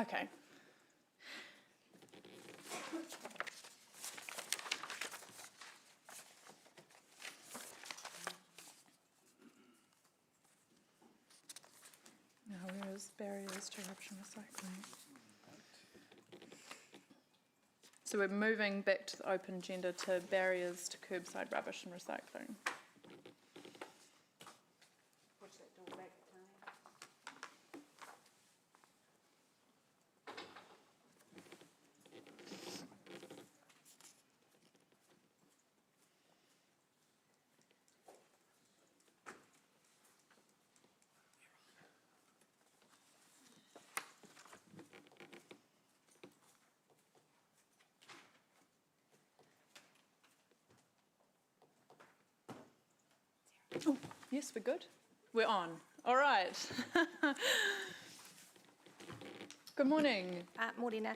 Okay. Now, where is barriers to rubbish and recycling? So we're moving back to the open agenda to barriers to curbside rubbish and recycling. Push that door back, Tony. Oh, yes, we're good. We're on. All right. Good morning. Morena.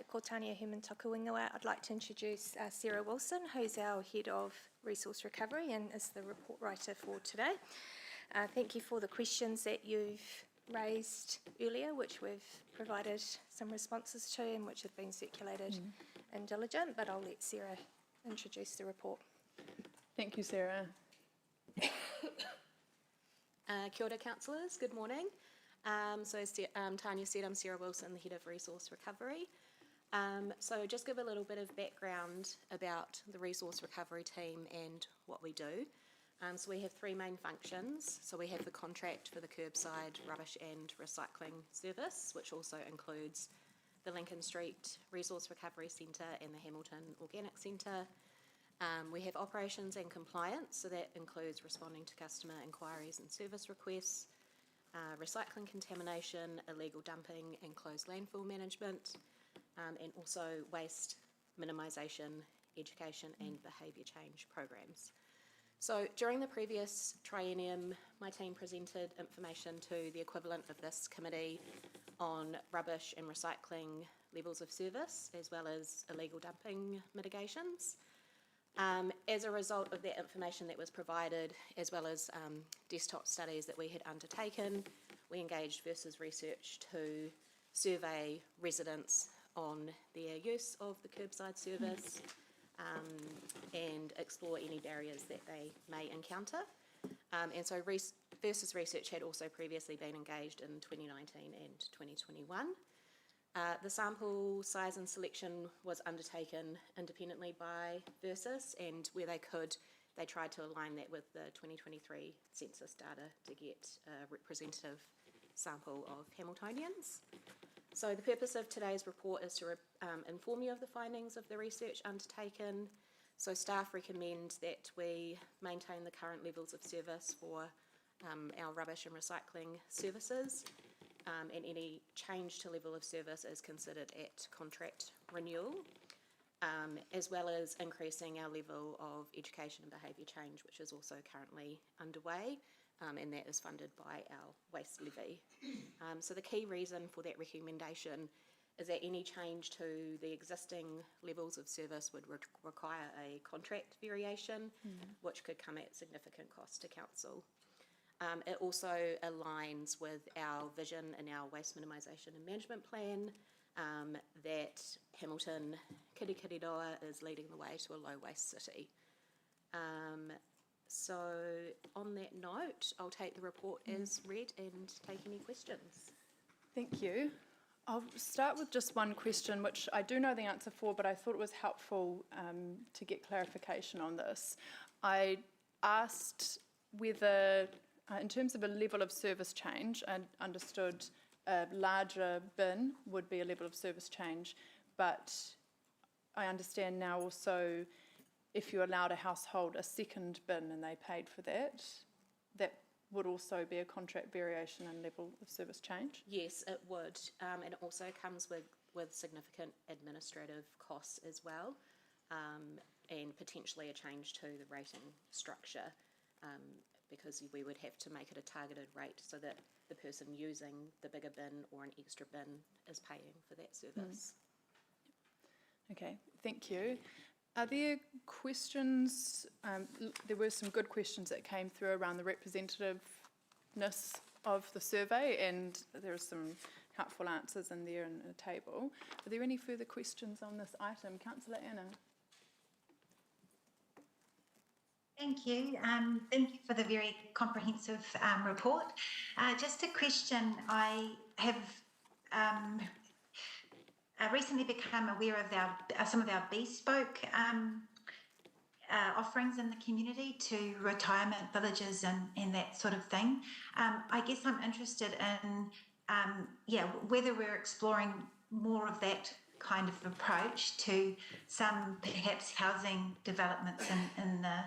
Ko Tania Herman Tokuingawa. I'd like to introduce Sarah Wilson, who's our Head of Resource Recovery and is the report writer for today. Thank you for the questions that you've raised earlier, which we've provided some responses to and which have been circulated in Diligent, but I'll let Sarah introduce the report. Thank you, Sarah. Kia ora, councillors. Good morning. So as Tania said, I'm Sarah Wilson, the Head of Resource Recovery. So just give a little bit of background about the Resource Recovery team and what we do. So we have three main functions. So we have the contract for the curbside rubbish and recycling service, which also includes the Lincoln Street Resource Recovery Centre and the Hamilton Organic Centre. We have operations and compliance, so that includes responding to customer inquiries and service requests, recycling contamination, illegal dumping and closed landfill management, and also waste minimisation, education and behaviour change programs. So during the previous triennium, my team presented information to the equivalent of this committee on rubbish and recycling levels of service, as well as illegal dumping mitigations. As a result of that information that was provided, as well as desktop studies that we had undertaken, we engaged Versus Research to survey residents on their use of the curbside service and explore any barriers that they may encounter. And so Versus Research had also previously been engaged in 2019 and 2021. The sample size and selection was undertaken independently by Versus, and where they could, they tried to align that with the 2023 census data to get a representative sample of Hamiltonians. So the purpose of today's report is to inform you of the findings of the research undertaken. So staff recommend that we maintain the current levels of service for our rubbish and recycling services. And any change to level of service is considered at contract renewal, as well as increasing our level of education and behaviour change, which is also currently underway, and that is funded by our waste levy. So the key reason for that recommendation is that any change to the existing levels of service would require a contract variation, which could come at significant cost to council. It also aligns with our vision and our waste minimisation and management plan that Hamilton Kirikiriroa is leading the way to a low waste city. So on that note, I'll take the report as read and take any questions. Thank you. I'll start with just one question, which I do know the answer for, but I thought it was helpful to get clarification on this. I asked whether in terms of a level of service change, I understood a larger bin would be a level of service change, but I understand now also if you allowed a household a second bin and they paid for that, that would also be a contract variation and level of service change? Yes, it would, and it also comes with significant administrative costs as well, and potentially a change to the rating structure. Because we would have to make it a targeted rate so that the person using the bigger bin or an extra bin is paying for that service. Okay, thank you. Are there questions? There were some good questions that came through around the representativeness of the survey, and there are some helpful answers in there in a table. Are there any further questions on this item? Councillor Anna. Thank you. Thank you for the very comprehensive report. Just a question. I have recently become aware of some of our bespoke offerings in the community to retirement villages and that sort of thing. I guess I'm interested in whether we're exploring more of that kind of approach to some perhaps housing developments in the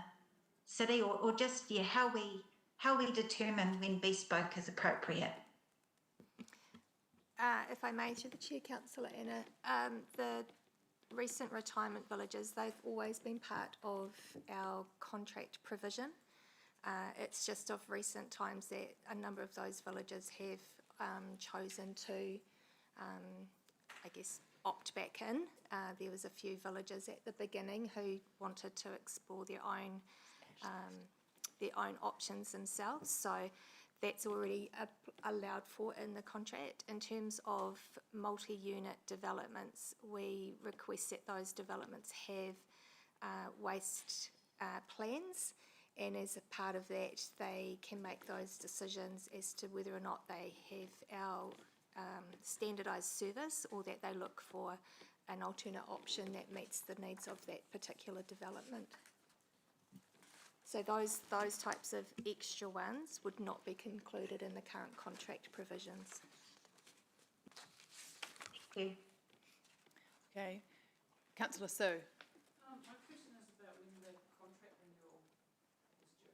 city, or just how we determine when bespoke is appropriate. If I may, through the Chair, Councillor Anna, the recent retirement villages, they've always been part of our contract provision. It's just of recent times that a number of those villages have chosen to, opt back in. There was a few villages at the beginning who wanted to explore their own options themselves. So that's already allowed for in the contract. In terms of multi-unit developments, we request that those developments have waste plans, and as a part of that, they can make those decisions as to whether or not they have our standardised service, or that they look for an alternate option that meets the needs of that particular development. So those types of extra ones would not be concluded in the current contract provisions. Thank you. Okay. Councillor Sue. My question is about when the contract renewal is due.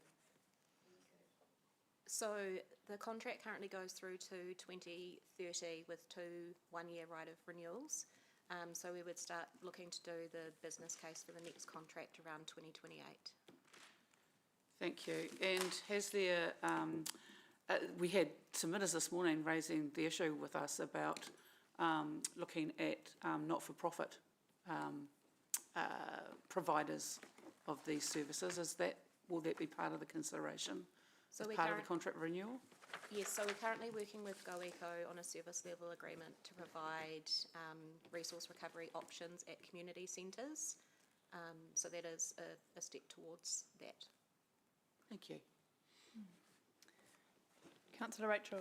So the contract currently goes through to 2030 with 2 one-year right of renewals. So we would start looking to do the business case for the next contract around 2028. Thank you. And has there, we had submitters this morning raising the issue with us about looking at not-for-profit providers of these services. Will that be part of the consideration So as we part of the contract renewal? Yes, so we're currently working with GoEco on a service level agreement to provide resource recovery options at community centres. So that is a step towards that. Thank you. Councillor Rachel.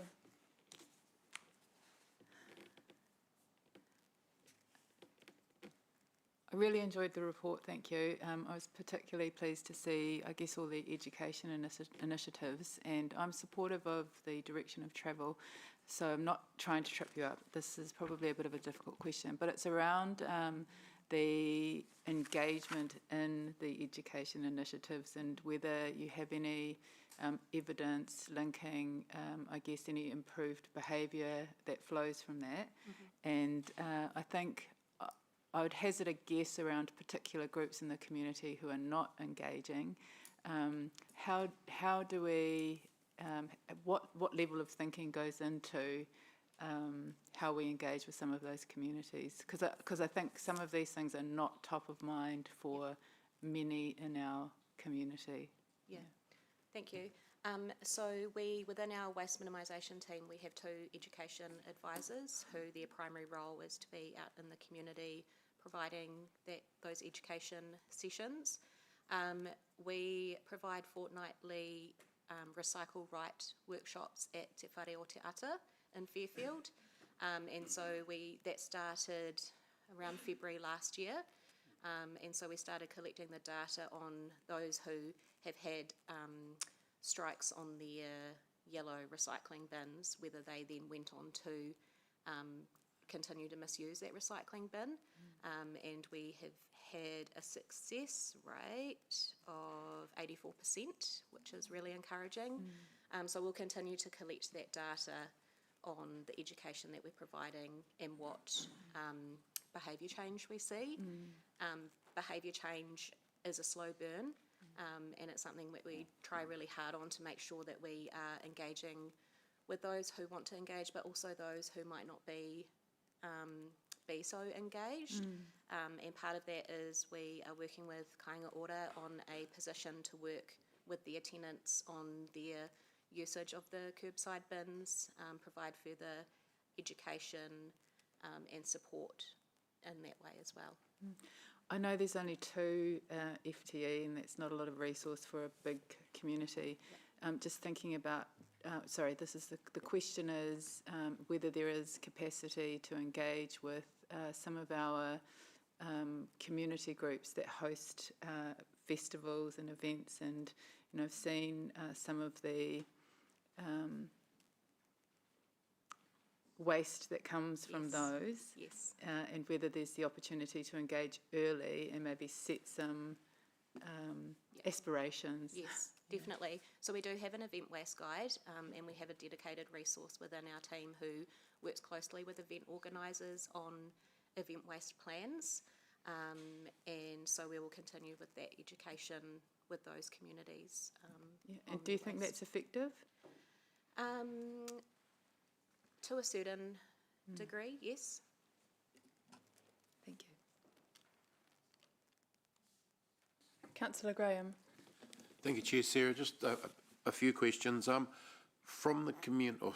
I really enjoyed the report, thank you. I was particularly pleased to see, I guess, all the education initiatives, and I'm supportive of the direction of travel, so I'm not trying to trip you up. This is probably a bit of a difficult question, but it's around the engagement in the education initiatives and whether you have any evidence linking, I guess, any improved behaviour that flows from that. Mm-hmm. And I think I would hazard a guess around particular groups in the community who are not engaging. How do we, what level of thinking goes into how we engage with some of those communities? Because I think some of these things are not top of mind for many in our community. Yeah, thank you. So within our waste minimisation team, we have 2 education advisors who their primary role is to be out in the community providing those education sessions. We provide fortnightly recycle right workshops at Te Whare o Te Ata in Fairfield, and so that started around February last year, and so we started collecting the data on those who have had strikes on their yellow recycling bins, whether they then went on to continue to misuse that recycling bin, and we have had a success rate of 84%, which is really encouraging. So we'll continue to collect that data on the education that we're providing and what behaviour change we see. Behaviour change is a slow burn, and it's something that we try really hard on to make sure that we are engaging with those who want to engage, but also those who might not be so engaged. And part of that is we are working with Kāinga Ora on a position to work with their tenants on their usage of the curbside bins, provide further education and support in that way as well. I know there's only 2 FTE, and that's not a lot of resource for a big community. Just thinking about, the question is whether there is capacity to engage with some of our community groups that host festivals and events, and I've seen some of the waste that comes from Yes. those, Yes. and whether there's the opportunity to engage early and maybe set some aspirations. Yes, definitely. So we do have an event waste guide, and we have a dedicated resource within our team who works closely with event organisers on event waste plans. And so we will continue with that education with those communities. Yeah. on And do you the think waste. that's effective? To a certain degree, yes. Thank you. Councillor Graham. Thank you, Chair. Sarah, just a few questions. From the community, or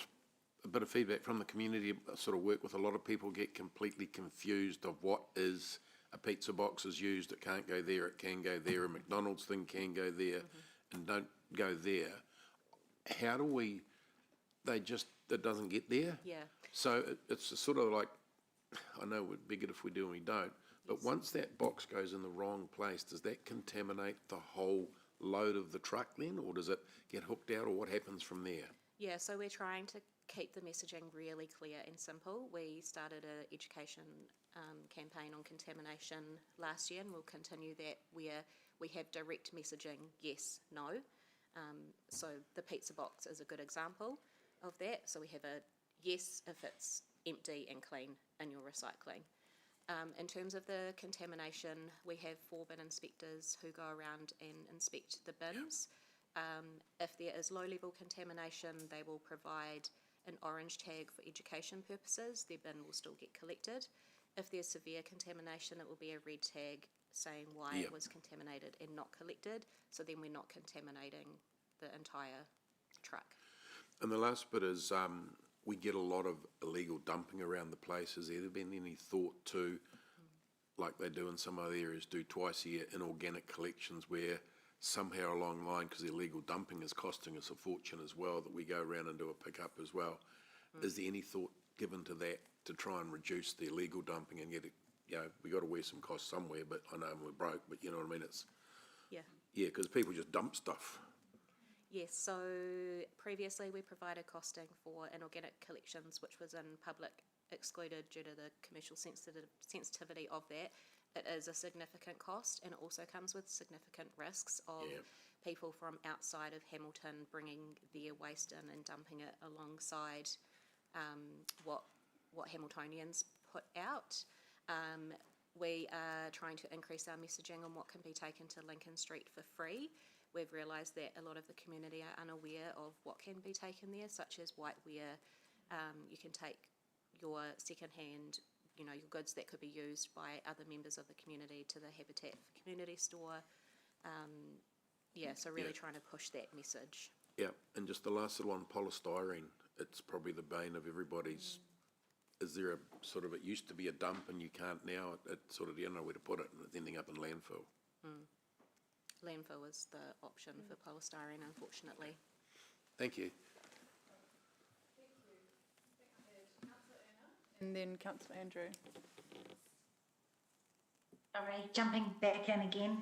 a bit of feedback from the community, I sort of work with a lot of people, get completely confused of what is a pizza box is used, it can't go there, it can go there, a McDonald's thing can go there, and don't go there. How do we, it doesn't get there? Yeah. So it's sort of like, I know we'd be good if we do and we don't, but once that box goes in the wrong place, does that contaminate the whole load of the truck then, or does it get hooked out, or what happens from there? Yeah, so we're trying to keep the messaging really clear and simple. We started an education campaign on contamination last year, and we'll continue that where we have direct messaging, yes, no. So the pizza box is a good example of that. So we have a yes if it's empty and clean in your recycling. In terms of the contamination, we have 4 bin inspectors who go around and inspect the bins. If there is low-level contamination, they will provide an orange tag for education purposes. Their bin will still get collected. If there's severe contamination, it will be a red tag saying why it was contaminated and not collected. So then we're not contaminating the entire truck. And the last bit is, we get a lot of illegal dumping around the place. Has there been any thought to, like they do in some other areas, do twice a year inorganic collections where somehow along the line, because illegal dumping is costing us a fortune as well, that we go around and do a pickup as well? Is there any thought given to that to try and reduce the illegal dumping and get it, we got to wear some costs somewhere, but I know we're broke, but you know what I mean? It's, Yeah. because people just dump stuff. Yes, so previously we provided costing for inorganic collections, which was in public excluded due to the commercial sensitivity of that. It is a significant cost, and it also comes with significant risks of people from outside of Hamilton bringing their waste in and dumping it alongside what Hamiltonians put out. We are trying to increase our messaging on what can be taken to Lincoln Street for free. We've realised that a lot of the community are unaware of what can be taken there, such as whiteware. You can take your second-hand, your goods that could be used by other members of the community to the Habitat for Community store. So really trying to push that message. Yeah, and just the last little one, polystyrene. It's probably the bane of everybody's. Is there a sort of, it used to be a dump and you can't now, it sort of, you don't know where to put it and it's ending up in landfill. Landfill is the option for polystyrene, unfortunately. Thank you. And then Councillor Andrew. Sorry, jumping back in again.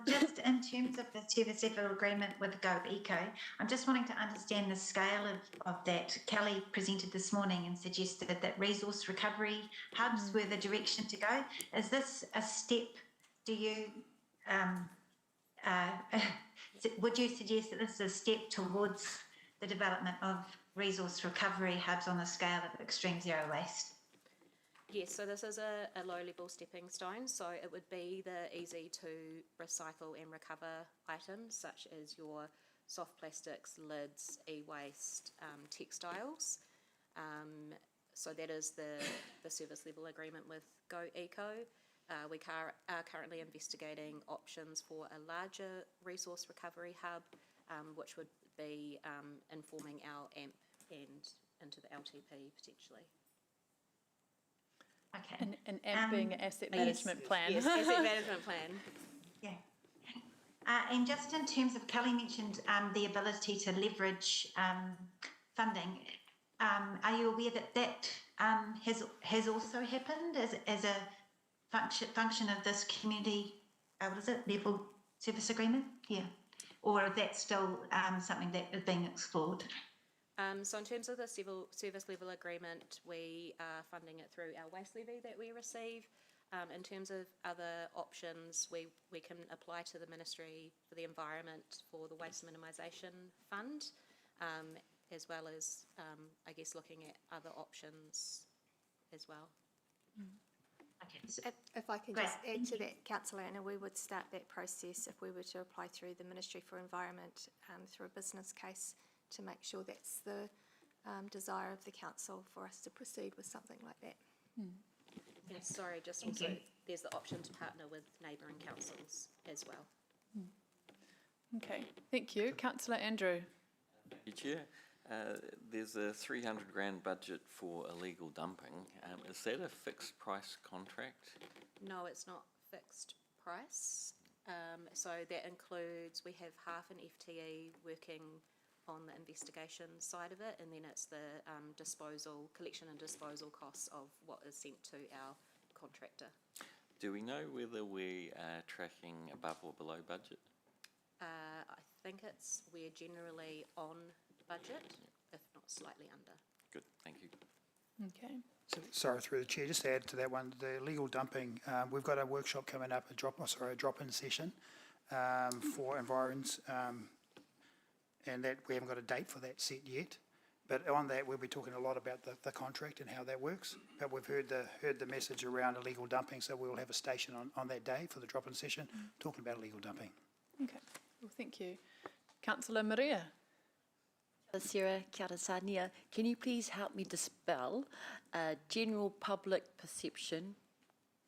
Just in terms of the service level agreement with Go Eco, I'm just wanting to understand the scale of that. Kelly presented this morning and suggested that resource recovery hubs were the direction to go. Is this a step? Do you, would you suggest that this is a step towards the development of resource recovery hubs on the scale of extreme zero waste? Yes, so this is a low-level stepping stone, so it would be the easy-to-recycle and recover items, such as your soft plastics, lids, e-waste, textiles. So that is the service level agreement with Go Eco. We are currently investigating options for a larger resource recovery hub, which would be informing our AMP and into the LTP potentially. Okay. And AMP being an asset Yes. management plan. Yes, asset management plan. Yeah. And just in terms of, Kelly mentioned the ability to leverage funding. Are you aware that that has also happened as a function of this community, what is it, level service agreement? Yeah. Or is that still something that is being explored? So in terms of the civil service level agreement, we are funding it through our waste levy that we receive. In terms of other options, we can apply to the Ministry for the Environment for the Waste Minimisation Fund, as well as, I guess, looking at other options as well. Okay. So, If I can Great, just add thank to you. that, Councillor Anna, we would start that process if we were to apply through the Ministry for Environment through a business case to make sure that's the desire of the council for us to proceed with something like that. And sorry, just Thank also, you. there's the option to partner with neighbouring councils as well. Okay, thank you. Councillor Andrew. Thank you, Chair. There's a 300 grand budget for illegal dumping. Is that a fixed price contract? No, it's not fixed price. So that includes, we have half an FTE working on the investigation side of it, and then it's the collection and disposal costs of what is sent to our contractor. Do we know whether we are tracking above or below budget? I think we're generally on budget, if not slightly under. Good, thank you. Okay. So, sorry, through the chair, just to add to that one, the illegal dumping, we've got a workshop coming up, a drop-in session for environs, and that we haven't got a date for that set yet. But on that, we'll be talking a lot about the contract and how that works. But we've heard the message around illegal dumping, so we'll have a station on that day for the drop-in session, talking about illegal dumping. Okay, well, thank you. Councillor Maria. Sarah Kiarasania, can you please help me dispel general public perception,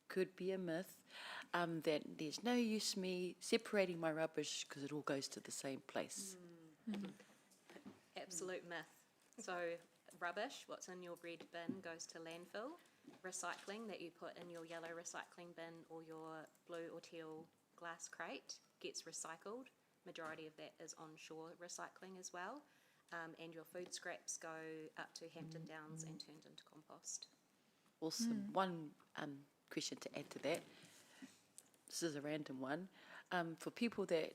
could be a myth, that there's no use me separating my rubbish because it all goes to the same place? Absolute myth. So rubbish, what's in your red bin, goes to landfill. Recycling that you put in your yellow recycling bin or your blue or teal glass crate gets recycled. Majority of that is onshore recycling as well. And your food scraps go up to Hampton Downs and turned into compost. Awesome. One question to add to that. This is a random one. For people that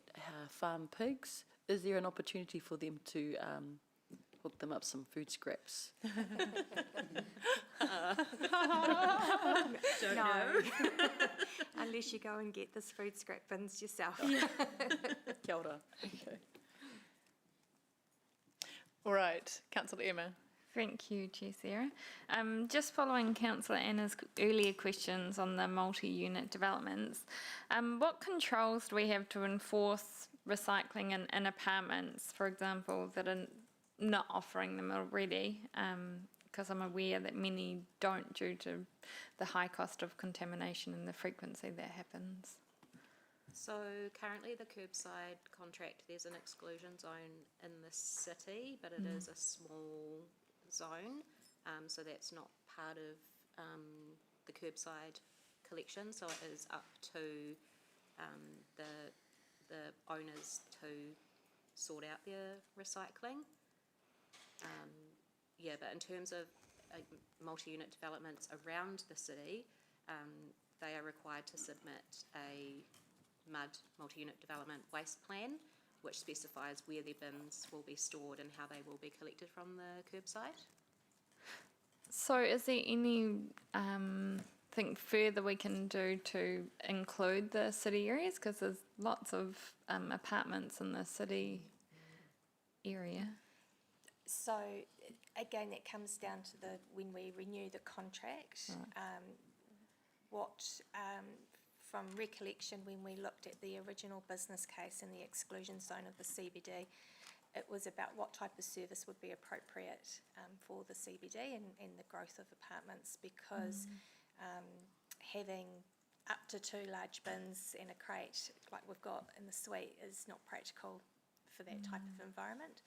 farm pigs, is there an opportunity for them to hook them up some food scraps? No. Unless you go and get this food scrap bins yourself. Kia ora. Okay. All right, Councillor Emma. Thank you, Chair Sarah. Just following Councillor Anna's earlier questions on the multi-unit developments, what controls do we have to enforce recycling in apartments, for example, that are not offering them already? Because I'm aware that many don't due to the high cost of contamination and the frequency that happens. So currently the curbside contract, there's an exclusion zone in the city, but it is a small zone. So that's not part of the curbside collection. So it is up to the owners to sort out their recycling. Yeah, but in terms of multi-unit developments around the city, they are required to submit a MUD, multi-unit development waste plan, which specifies where their bins will be stored and how they will be collected from the curbside. So is there any thing further we can do to include the city areas? Because there's lots of apartments in the city area. So again, that comes down to when we renew the contract, from recollection, when we looked at the original business case in the exclusion zone of the CBD, it was about what type of service would be appropriate for the CBD and the growth of apartments, because having up to 2 large bins and a crate like we've got in the suite is not practical for that type of environment.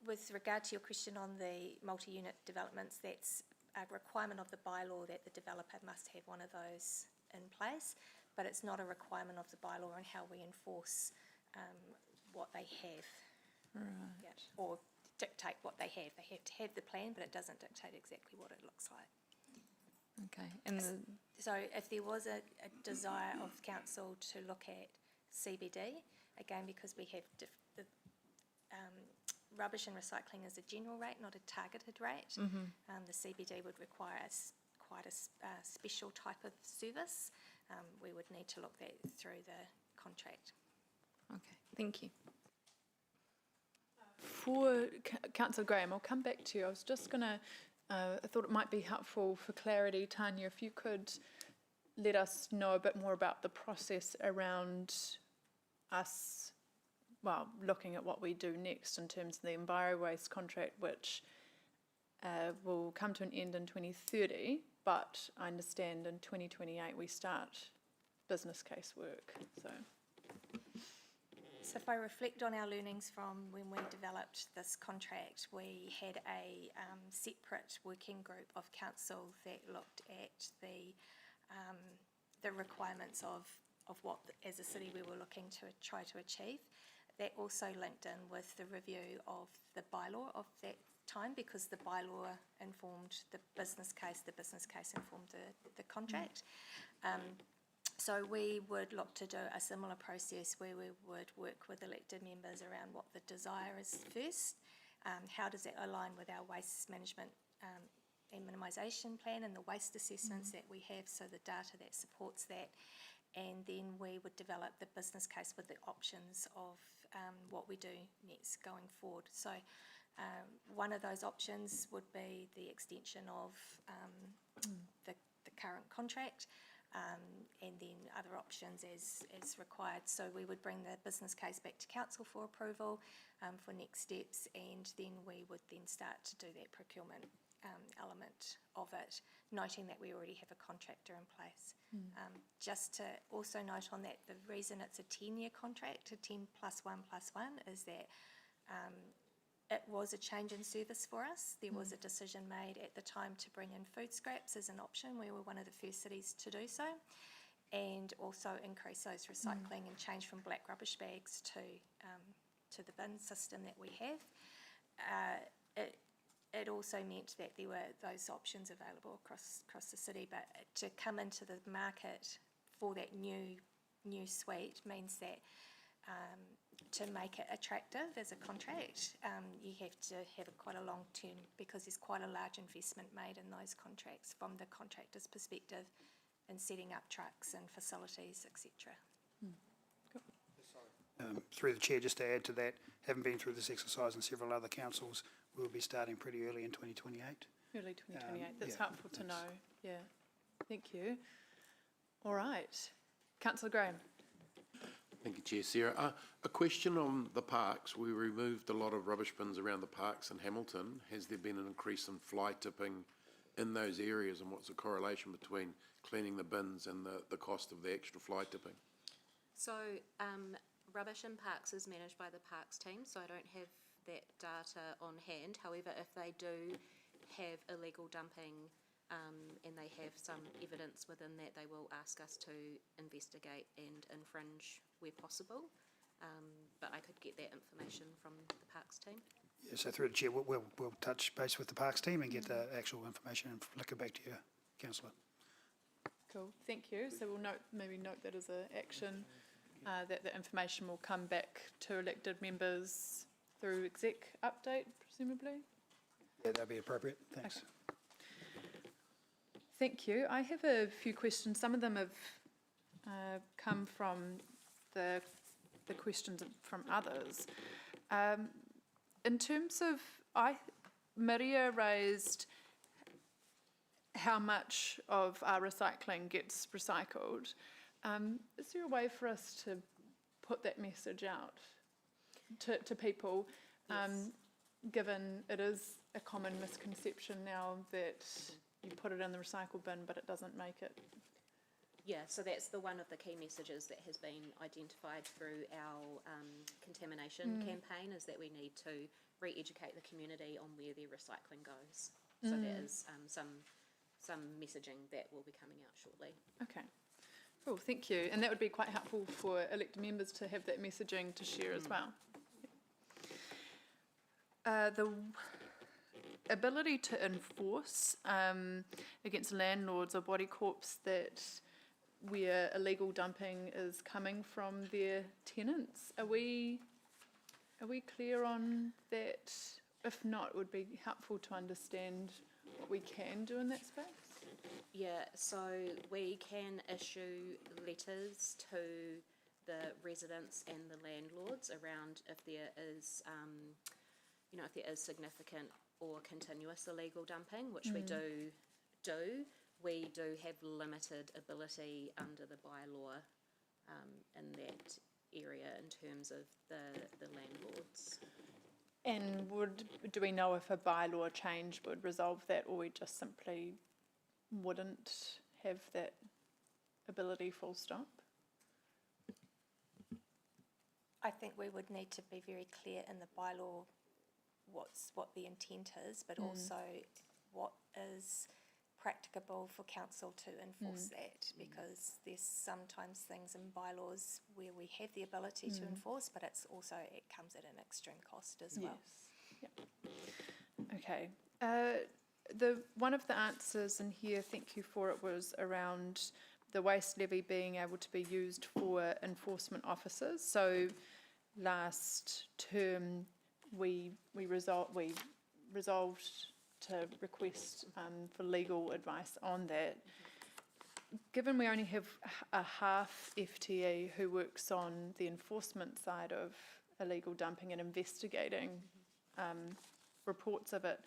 with regard to your question on the multi-unit developments, that's a requirement of the bylaw that the developer must have one of those in place, but it's not a requirement of the bylaw on how we enforce what they have. Right. Yeah, or dictate what they have. They have to have the plan, but it doesn't dictate exactly what it looks like. Okay. And So if there was a desire of council to look at CBD, again, because we have the rubbish and recycling is a general rate, not a targeted rate, the CBD would require quite a special type of service. We would need to look that through the contract. okay, thank you. For Councillor Graham, I'll come back to you. I was just going to, I thought it might be helpful for clarity, Tanya, if you could let us know a bit more about the process around us, well, looking at what we do next in terms of the EnviroWaste contract, which will come to an end in 2030, but I understand in 2028 we start business case work, so. So if I reflect on our learnings from when we developed this contract, we had a separate working group of council that looked at the requirements of what, as a city, we were looking to try to achieve. That also linked in with the review of the bylaw of that time, because the bylaw informed the business case informed the contract. So we would look to do a similar process where we would work with elected members around what the desire is first. How does it align with our waste management and minimisation plan and the waste assessments that we have, so the data that supports that. And then we would develop the business case with the options of what we do next going forward. So one of those options would be the extension of the current contract. And then other options as required. So we would bring the business case back to council for approval for next steps, and then we would then start to do that procurement element of it, noting that we already have a contractor in place. Just to also note on that, the reason it's a 10-year contract, a 10 +1 +1, is that it was a change in service for us. There was a decision made at the time to bring in food scraps as an option. We were one of the first cities to do so, and also increase those recycling and change from black rubbish bags to the bin system that we have. It also meant that there were those options available across the city, but to come into the market for that new suite means that to make it attractive as a contract, you have to have quite a long term, because there's quite a large investment made in those contracts from the contractor's perspective in setting up trucks and facilities, etc. Through the chair, just to add to that, having been through this exercise in several other councils, we'll be starting pretty early in 2028. Early 2028, that's yeah, helpful to know, yeah. Thank you. All right, Councillor Graham. Thank you, Chair. Sarah, a question on the parks. We removed a lot of rubbish bins around the parks in Hamilton. Has there been an increase in fly tipping in those areas, and what's the correlation between cleaning the bins and the cost of the extra fly tipping? So rubbish in parks is managed by the parks team, so I don't have that data on hand. However, if they do have illegal dumping and they have some evidence within that, they will ask us to investigate and infringe where possible. But I could get that information from the parks team. Yeah, so through the chair, we'll touch base with the parks team and get the actual information and flick it back to you, councillor. Cool, thank you. So we'll maybe note that as an action, that the information will come back to elected members through exec update, presumably? Yeah, that'd be appropriate. Thanks. Okay. Thank you. I have a few questions. Some of them have come from the questions from others. In terms of, Maria raised how much of our recycling gets recycled. Is there a way for us to put that message out to people, Yes. given it is a common misconception now that you put it in the recycle bin but it doesn't make it? Yeah, so that's one of the key messages that has been identified through our contamination campaign, is that we need to re-educate the community on where their recycling goes. So there is some messaging that will be coming out shortly. Okay. Cool, thank you. And that would be quite helpful for elected members to have that messaging to share as well. The ability to enforce against landlords or body corps that where illegal dumping is coming from their tenants. Are we clear on that? If not, it would be helpful to understand what we can do in that space. Yeah, so we can issue letters to the residents and the landlords around if there is, if there is significant or continuous illegal dumping, which we do. We do have limited ability under the bylaw in that area in terms of the landlords. And do we know if a bylaw change would resolve that, or we just simply wouldn't have that ability full stop? I think we would need to be very clear in the bylaw what the intent is, but also what is practicable for council to enforce that, because there's sometimes things in bylaws where we have the ability to enforce, but it comes at an extreme cost as well. Yes. Yep. Okay. One of the answers in here, thank you for it, was around the waste levy being able to be used for enforcement officers. So last term we resolved to request for legal advice on that. Given we only have a half FTE who works on the enforcement side of illegal dumping and investigating reports of it,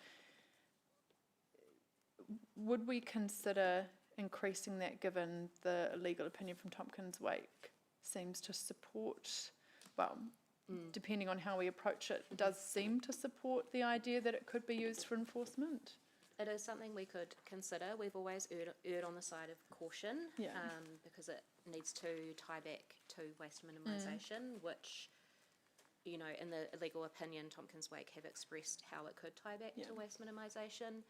would we consider increasing that, given the legal opinion from Tompkins Wake seems to support, depending on how we approach it, does seem to support the idea that it could be used for enforcement? It is something we could consider. We've always erred on the side of caution, because it needs to tie back to waste minimisation, which, in the legal opinion, Tompkins Wake have expressed how it could tie back to waste minimisation.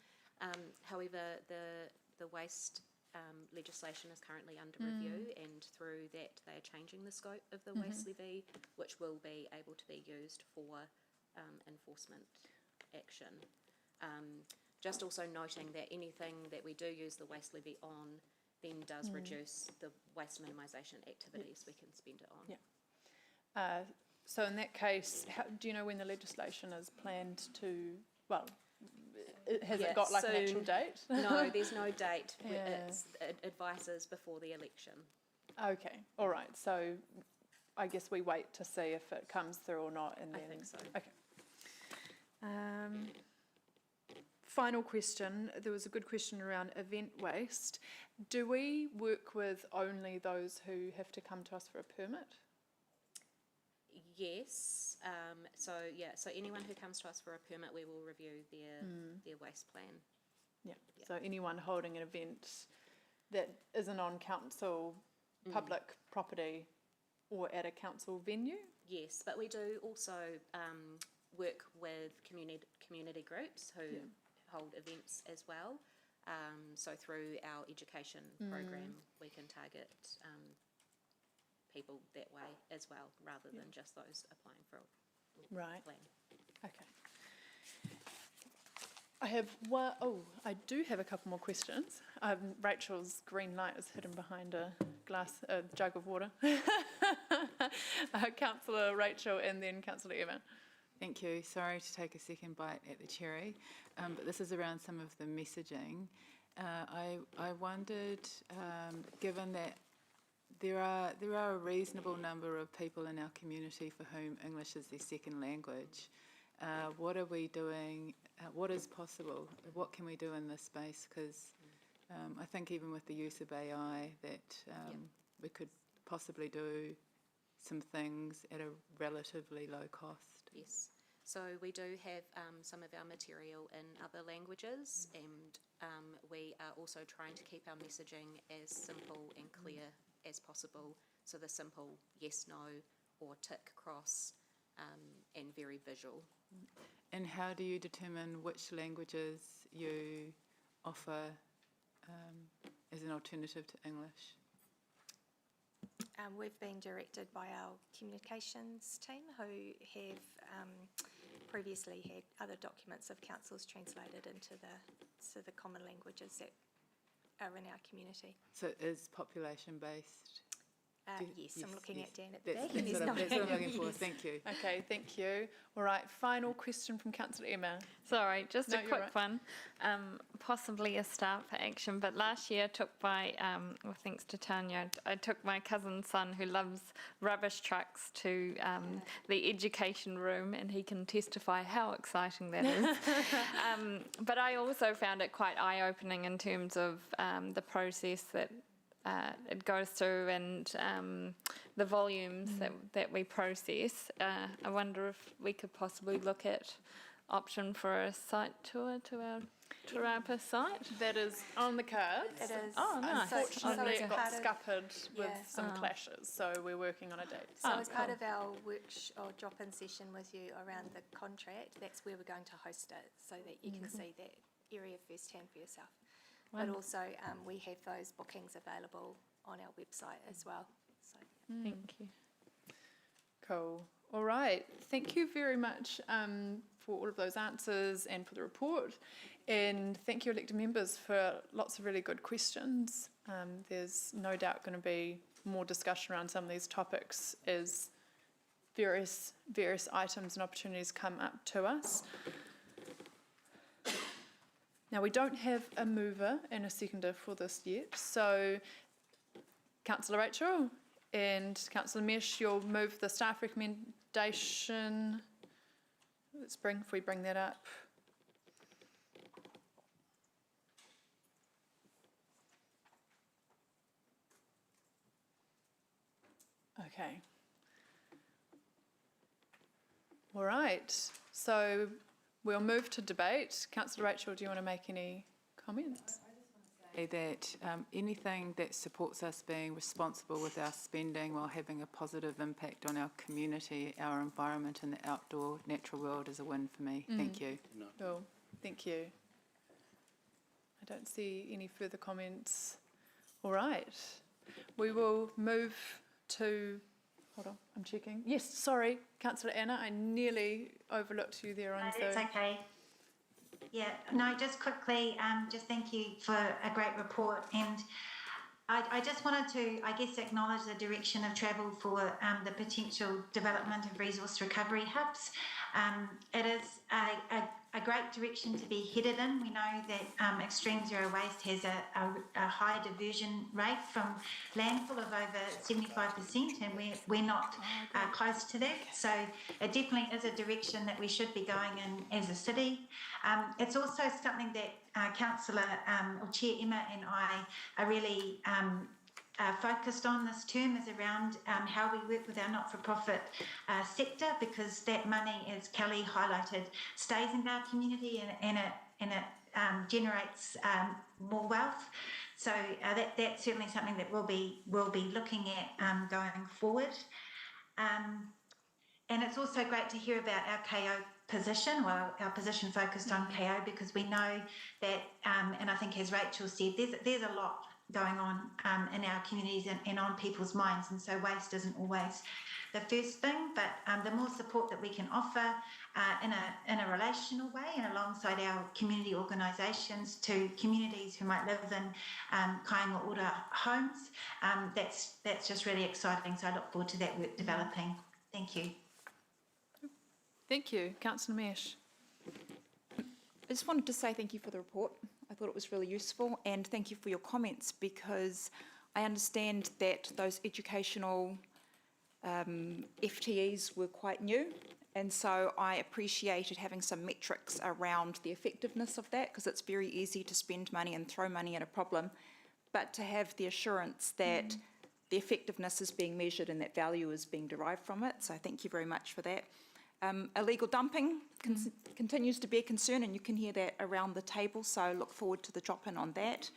However, the waste legislation is currently under review, and through that they are changing the scope of the waste levy, which will be able to be used for enforcement action. Just also noting that anything that we do use the waste levy on then does reduce the waste minimisation activities we can spend it on. Yeah. So in that case, do you know when the legislation is planned to, has it got an actual date? No, there's no date. Yeah. It advises before the election. Okay, all right. So I guess we wait to see if it comes through or not, and then. I think so. Okay. Final question. There was a good question around event waste. Do we work with only those who have to come to us for a permit? Yes. So anyone who comes to us for a permit, we will review their waste plan. Yeah. So anyone holding an event that isn't on council public property or at a council venue? Yes, but we do also work with community groups who hold events as well. So through our education program, we can target people that way as well, rather than just those applying for a plan. Okay. I do have a couple more questions. Rachel's green light is hidden behind a jug of water. Councillor Rachel and then Councillor Evan. Thank you. Sorry to take a second bite at the cherry, but this is around some of the messaging. I wondered, given that there are a reasonable number of people in our community for whom English is their second language, what are we doing? What is possible? What can we do in this space? Because I think even with the use of AI, that we could possibly do some things at a relatively low cost. Yes. So we do have some of our material in other languages, and we are also trying to keep our messaging as simple and clear as possible. So the simple yes, no, or tick, cross, and very visual And how do you determine which languages you offer as an alternative to English? We've been directed by our communications team who have previously had other documents of councils translated into the common languages that are in our community. So it is population-based? Yes, I'm yes, looking yes. at Dan at the That's, back and he's that's what I'm nodding. looking for, thank you. Okay, thank you. All right, final question from Councillor Emma. Sorry, just No, a you're quick right. one. Possibly a start for action, but last year I took my, well, thanks to Tanya, I took my cousin's son who loves rubbish trucks to the education room, and he can testify how exciting that is. But I also found it quite eye-opening in terms of the process that it goes through and the volumes that we process. I wonder if we could possibly look at option for a site tour to our Te Rapa site. That is on the cards. It is. Oh, nice. Unfortunately, it's it got part of- scuppered with yeah. some clashes, so we're working on a date. So as part of our drop-in session with you around the contract, that's where we're going to host it so that you can see that area firsthand for yourself. But also we have those bookings available on our website as well. So. Thank you. Cool. All right. Thank you very much for all of those answers and for the report. And thank you, elected members, for lots of really good questions. There's no doubt going to be more discussion around some of these topics as various items and opportunities come up to us. Now, we don't have a mover and a seconder for this yet, so Councillor Rachel and Councillor Mesh, you'll move the staff recommendation. If we bring that up. Okay. All right, so we'll move to debate. Councillor Rachel, do you want to make any comments? Say that anything that supports us being responsible with our spending while having a positive impact on our community, our environment and the outdoor natural world is a win for me. Thank you. Cool, thank you. I don't see any further comments. All right, we will move to, hold on, I'm checking. Yes, sorry, Councillor Anna, I nearly overlooked you there on No, Zoom. that's okay. Yeah, no, just quickly, just thank you for a great report. And I just wanted to, I guess, acknowledge the direction of travel for the potential development of resource recovery hubs. It is a great direction to be headed in. We know that extreme zero waste has a high diversion rate from landfill of over 75%, and we're not close to that. So it definitely is a direction that we should be going in as a city. It's also something that Councillor or Chair Emma and I are really focused on this term, is around how we work with our not-for-profit sector, because that money, as Kelly highlighted, stays in our community and it generates more wealth. So that's certainly something that we'll be looking at going forward. And it's also great to hear about our KO position, well, our position focused on KO, because we know that, and I think as Rachel said, there's a lot going on in our communities and on people's minds, and so waste isn't always the first thing, but the more support that we can offer in a relational way and alongside our community organisations to communities who might live in Kāinga Ora homes, that's just really exciting. So I look forward to that work developing. Thank you. Thank you. Councillor Mesh. I just wanted to say thank you for the report. I thought it was really useful, and thank you for your comments, because I understand that those educational FTEs were quite new, and so I appreciated having some metrics around the effectiveness of that, because it's very easy to spend money and throw money at a problem, but to have the assurance that the effectiveness is being measured and that value is being derived from it. So thank you very much for that. Illegal dumping continues to be a concern, and you can hear that around the table, so I look forward to the drop-in on that.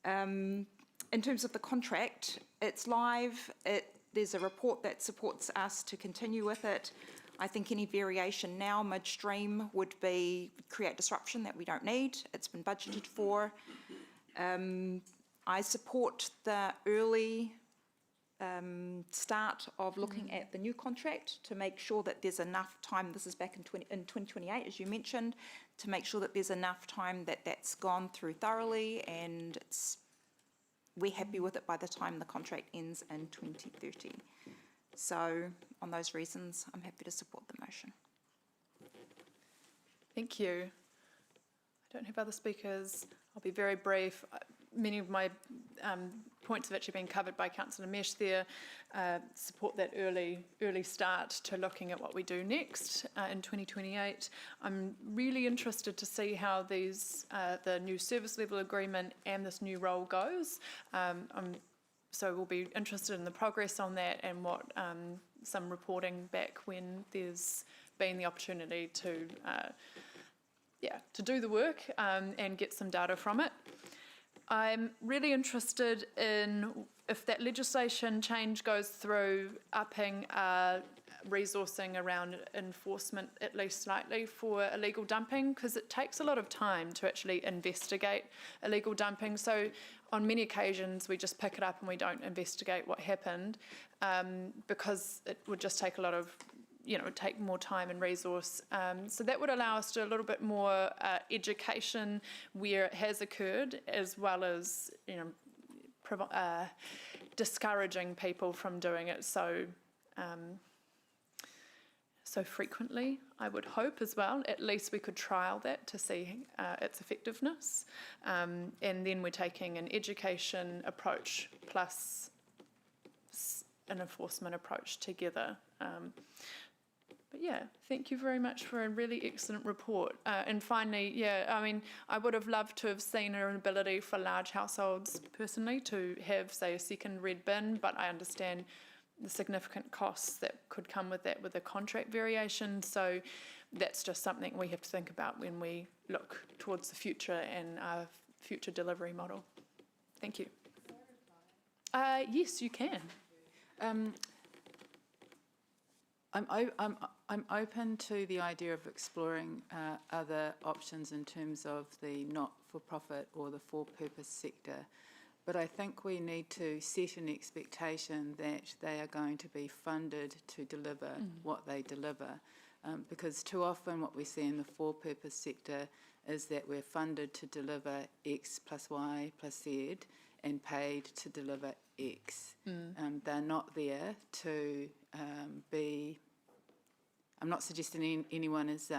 In terms of the contract, it's live. There's a report that supports us to continue with it. I think any variation now midstream would create disruption that we don't need. It's been budgeted for. I support the early start of looking at the new contract to make sure that there's enough time, this is back in 2028, as you mentioned, to make sure that there's enough time that that's gone through thoroughly and we're happy with it by the time the contract ends in 2030. So on those reasons, I'm happy to support the motion. Thank you. I don't have other speakers. I'll be very brief. Many of my points have actually been covered by Councillor Mesh there. Support that early start to looking at what we do next in 2028. I'm really interested to see how these the new service level agreement and this new role goes. So we'll be interested in the progress on that and what some reporting back when there's been the opportunity to do the work and get some data from it. I'm really interested in if that legislation change goes through, upping resourcing around enforcement at least slightly for illegal dumping, because it takes a lot of time to actually investigate illegal dumping. So on many occasions we just pick it up and we don't investigate what happened because it would just take a lot of take more time and resource. So that would allow us to do a little bit more education where it has occurred, as well as discouraging people from doing it so frequently. I would hope as well. At least we could trial that to see its effectiveness, and then we're taking an education approach plus an enforcement approach together. But yeah, thank you very much for a really excellent report. And finally, I would have loved to have seen an ability for large households personally to have, say, a second red bin, but I understand the significant costs that could come with that with the contract variation. So that's just something we have to think about when we look towards the future and our future delivery model. Thank you. Yes, you can. I'm open to the idea of exploring other options in terms of the not-for-profit or the for-purpose sector, but I think we need to set an expectation that they are going to be funded to deliver what they deliver, because too often what we see in the for-purpose sector is that we're funded to deliver X plus Y plus Z and paid to deliver X. They're not there to be... I'm not suggesting anyone has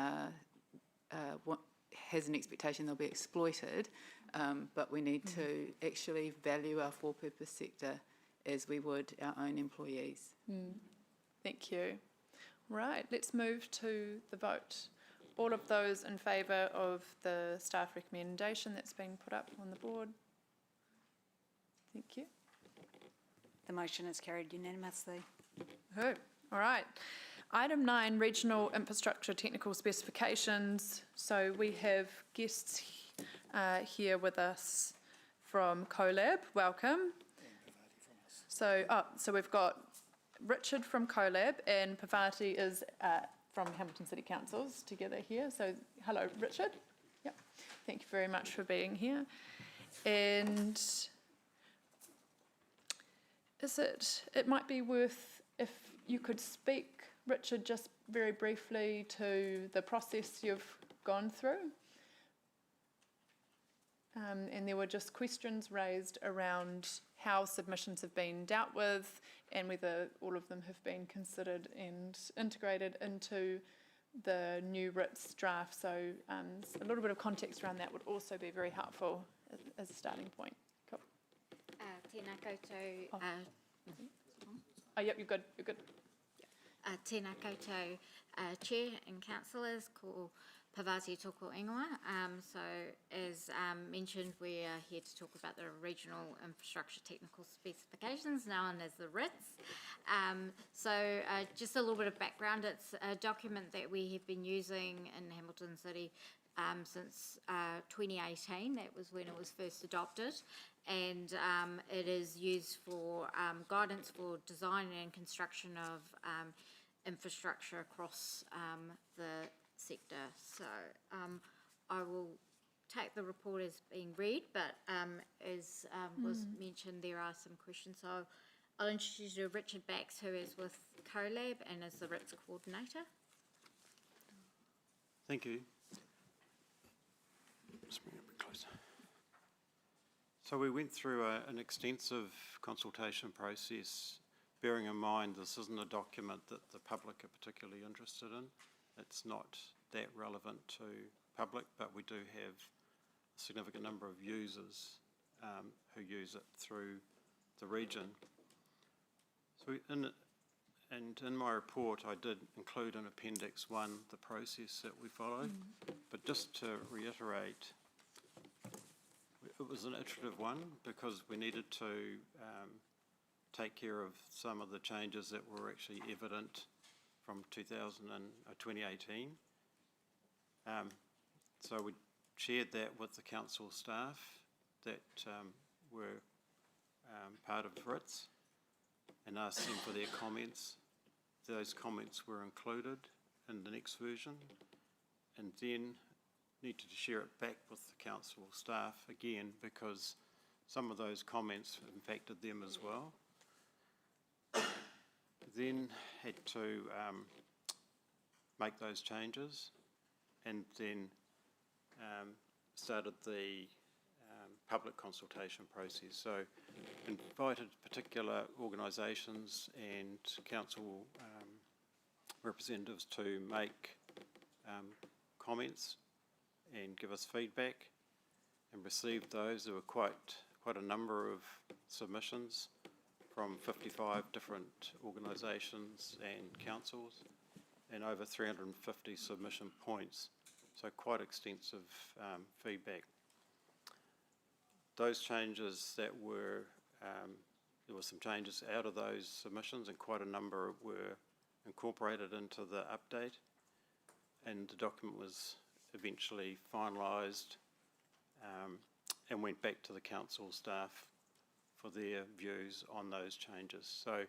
an expectation they'll be exploited, but we need to actually value our for-purpose sector as we would our own employees. Thank you. Right, let's move to the vote. All of those in favour of the staff recommendation that's been put up on the board? Thank you. The motion is carried unanimously. Oh, all right. Item 9, regional infrastructure technical specifications. So we have guests here with us from CoLab. Welcome. So we've got Richard from CoLab and Pavati is from Hamilton City Councils together here. So hello, Richard. Yep. Thank you very much for being here. And it might be worth if you could speak, Richard, just very briefly to the process you've gone through. And there were just questions raised around how submissions have been dealt with and whether all of them have been considered and integrated into the new RITS draft. So a little bit of context around that would also be very helpful as a starting point. Cool. Tēnā koutou. Oh, yep, you're good. Tēnā koutou, Chair and Councillors, ko Pavati toko ingoa. So as mentioned, we are here to talk about the Regional Infrastructure Technical Specifications, known as the RITS. So just a little bit of background, it's a document that we have been using in Hamilton City since 2018. That was when it was first adopted, and it is used for guidance for design and construction of infrastructure across the sector. So I will take the report as being read, but as was mentioned, there are some questions. So I'll introduce you to Richard Bax, who is with CoLab and is the RITS coordinator. Thank you. Just bring it a bit closer. So we went through an extensive consultation process, bearing in mind this isn't a document that the public are particularly interested in. It's not that relevant to public, but we do have a significant number of users who use it through the region. So in my report, I did include in Appendix 1 the process that we followed, but just to reiterate, it was an iterative one because we needed to take care of some of the changes that were actually evident from 2018. So we shared that with the council staff that were part of RITS and asked them for their comments. Those comments were included in the next version, and then needed to share it back with the council staff again because some of those comments impacted them as well. Then had to make those changes, and then started the public consultation process. So invited particular organisations and council representatives to make comments and give us feedback, and received those. There were quite a number of submissions from 55 different organisations and councils, and over 350 submission points, so quite extensive feedback. Those changes that were, there were some changes out of those submissions, and quite a number were incorporated into the update, and the document was eventually finalised and went back to the council staff for their views on those changes. So you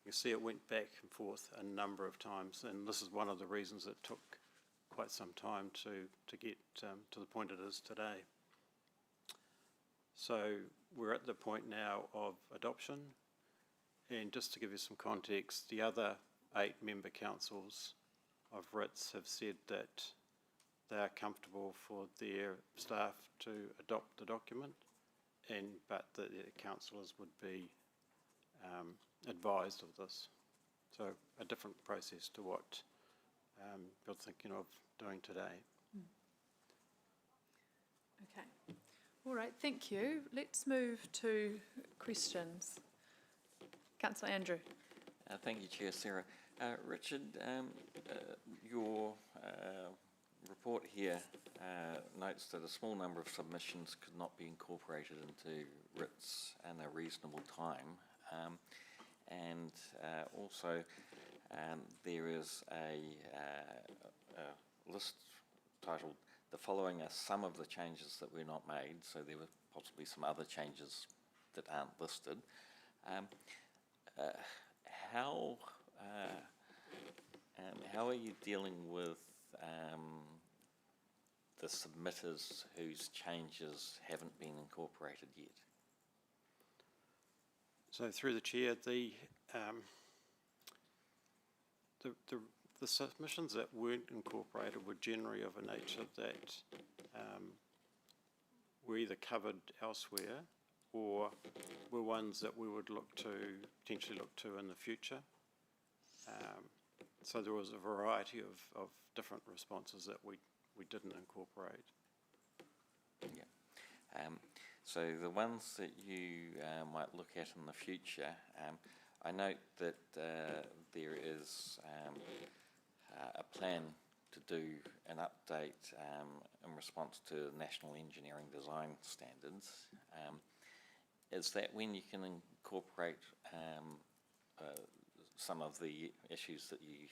can see it went back and forth a number of times, and this is one of the reasons it took quite some time to get to the point it is today. So we're at the point now of adoption, and just to give you some context, the other 8 member councils of RITS have said that they are comfortable for their staff to adopt the document, but that the councillors would be advised of this. So a different process to what you're thinking of doing today. Okay. All right, thank you. Let's move to questions. Councillor Andrew. Thank you, Chair Sarah. Richard, your report here notes that a small number of submissions could not be incorporated into RITS in a reasonable time, and also there is a list titled "The following are some of the changes that were not made," so there were possibly some other changes that aren't listed. How are you dealing with the submitters whose changes haven't been incorporated yet? So through the chair, the submissions that weren't incorporated were generally of a nature that were either covered elsewhere or were ones that we would potentially look to in the future. So there was a variety of different responses that we didn't incorporate. Yeah. So the ones that you might look at in the future, I note that there is a plan to do an update in response to National Engineering Design Standards. Is that when you can incorporate some of the issues that you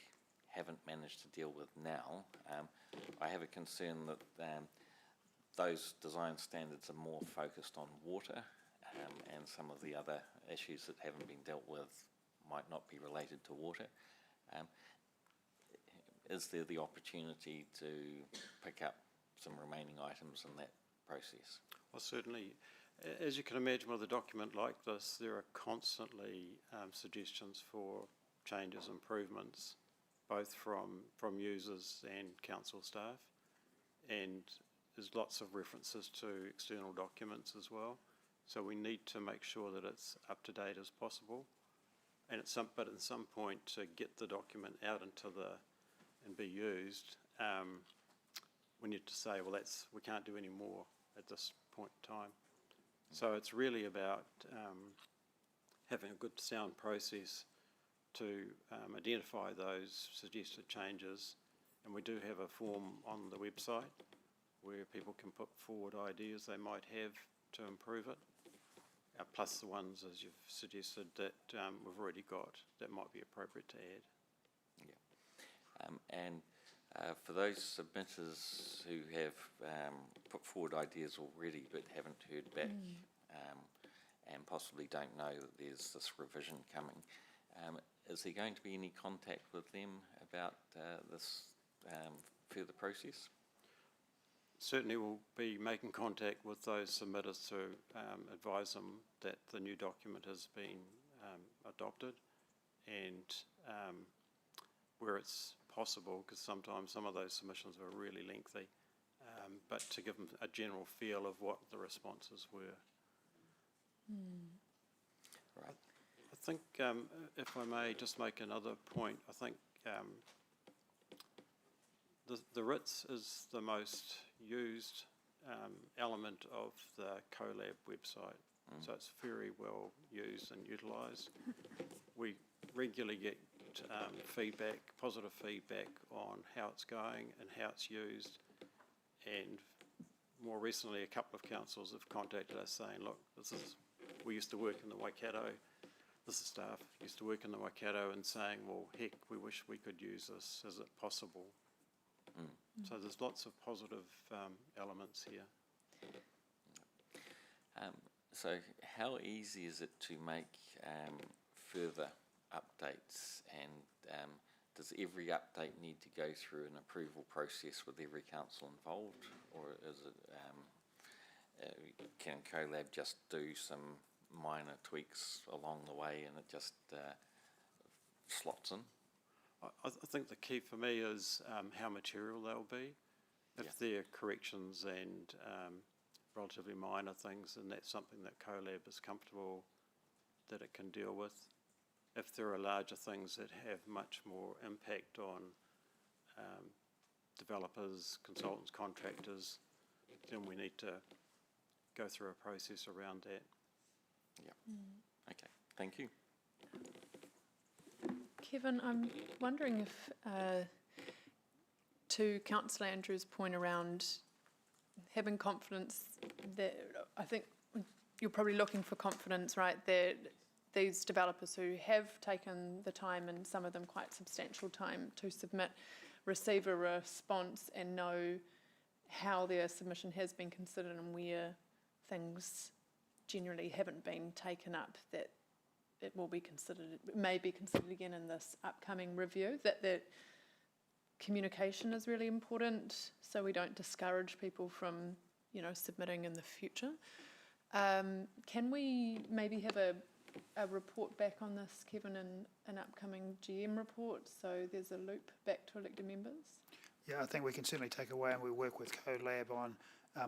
haven't managed to deal with now? I have a concern that those design standards are more focused on water, and some of the other issues that haven't been dealt with might not be related to water. is there the opportunity to pick up some remaining items in that process? Well, certainly, as you can imagine with a document like this, there are constantly suggestions for changes, improvements, both from users and council staff. And there's lots of references to external documents as well. So we need to make sure that it's up to date as possible. And but at some point to get the document out and be used, we need to say, well, we can't do any more at this point in time. So it's really about having a good sound process to identify those suggested changes. And we do have a form on the website where people can put forward ideas they might have to improve it, plus the ones, as you've suggested, that we've already got that might be appropriate to add. Yeah. And for those submitters who have put forward ideas already but haven't heard back and possibly don't know that there's this revision coming, is there going to be any contact with them about this further process? Certainly we'll be making contact with those submitters to advise them that the new document has been adopted, and where it's possible, because sometimes some of those submissions were really lengthy, but to give them a general feel of what the responses were. Right. I think, if I may just make another point, I think the RITS is the most used element of the CoLab website, so it's very well used and utilised. We regularly get feedback, positive feedback on how it's going and how it's used, and more recently a couple of councils have contacted us saying, look, we used to work in the Waikato, this is staff, used to work in the Waikato, and saying, well, heck, we wish we could use this, is it possible? So there's lots of positive elements here. So how easy is it to make further updates, and does every update need to go through an approval process with every council involved, or is it can CoLab just do some minor tweaks along the way and it just slots in? I think the key for me is how material they'll be. If they're corrections and relatively minor things, then that's something that CoLab is comfortable that it can deal with. If there are larger things that have much more impact on developers, consultants, contractors, then we need to go through a process around that. Yeah. Okay, thank you. Kevin, I'm wondering if, to Councillor Andrews' point around having confidence, that I think you're probably looking for confidence, right, that these developers who have taken the time, and some of them quite substantial time, to submit, receive a response and know how their submission has been considered and where things generally haven't been taken up, that it will be considered, it may be considered again in this upcoming review, that communication is really important so we don't discourage people from, submitting in the future. Can we maybe have a report back on this, Kevin, in an upcoming GM report, so there's a loop back to elected members? Yeah, I think we can certainly take away, and we work with CoLab on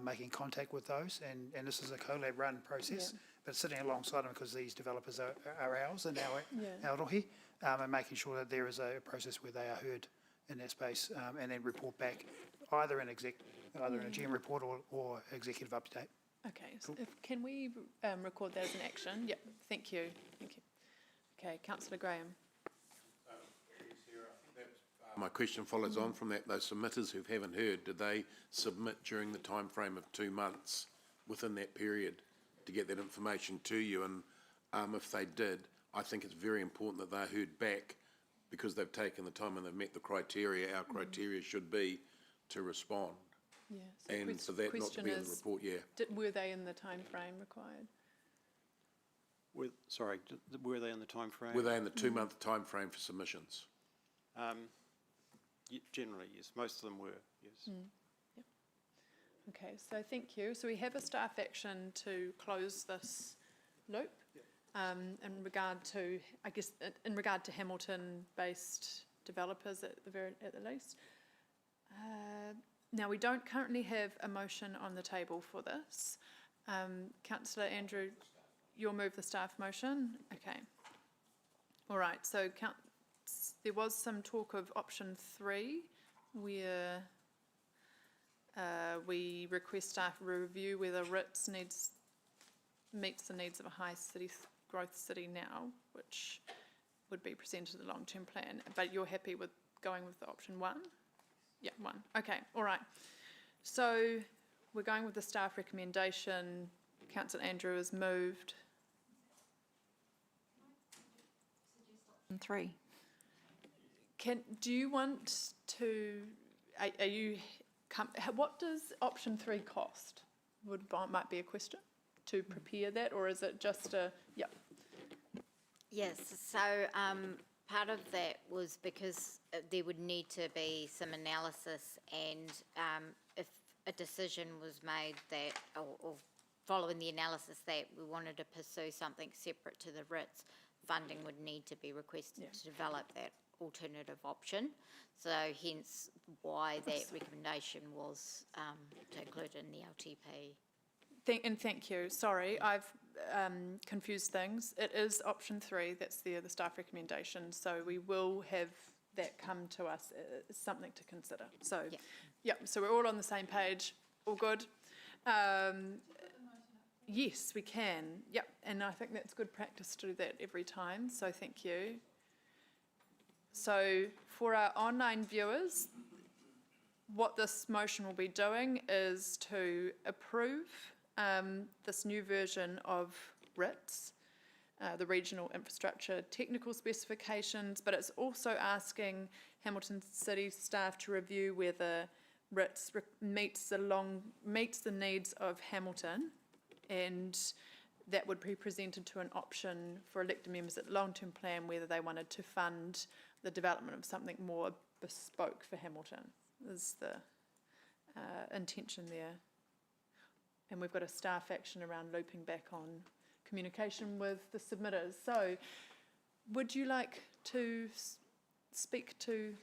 making contact with those, and this is a CoLab run process, but sitting alongside them, because these developers are ours and our rohi, and making sure that there is a process where they are heard in that space, and then report back either in a GM report or executive update. Okay, so can we record that as an action? Yep, thank you. Okay, Councillor Graham. My question follows on from that. Those submitters who haven't heard, did they submit during the time frame of 2 months within that period to get that information to you? And if they did, I think it's very important that they're heard back, because they've taken the time and they've met the criteria. Our criteria should be to respond. Yeah. And for that not to be in the report, Were they in the time frame required? Were they in the time frame? Were they in the 2 month time frame for submissions? Generally, yes. Most of them were, yes. Okay, so thank you. So we have a staff action to close this loop in regard to, I guess, in regard to Hamilton-based developers at the least. Now, we don't currently have a motion on the table for this. Councillor Andrew, you'll move the staff motion? Okay. All right, so there was some talk of option 3, where we request staff review whether RITS meets the needs of a high growth city now, which would be presented in the long-term plan. But you're happy with going with the option 1? Yeah, 1. Okay, all right. So we're going with the staff recommendation. Councillor Andrew has moved. And 3. Do you want to, are you, what does option 3 cost? Might be a question to prepare that, or is it just a, yeah? Yes, so part of that was because there would need to be some analysis, and if a decision was made that, or following the analysis that we wanted to pursue something separate to the RITS, funding would need to be requested to develop that alternative option. So hence why that recommendation was to include in the LTP. Thank you. Sorry, I've confused things. It is option 3, that's the staff recommendation. So we will have that come to us as something to consider. So, so we're all on the same page. All good? Yes, we can. Yep, and I think that's good practice to do that every time. So thank you. So for our online viewers, what this motion will be doing is to approve this new version of RITS, the Regional Infrastructure Technical Specifications, but it's also asking Hamilton City staff to review whether RITS meets the needs of Hamilton, and that would be presented to an option for elected members at the long-term plan whether they wanted to fund the development of something more bespoke for Hamilton, is the intention there. And we've got a staff action around looping back on communication with the submitters. So would you like to speak to,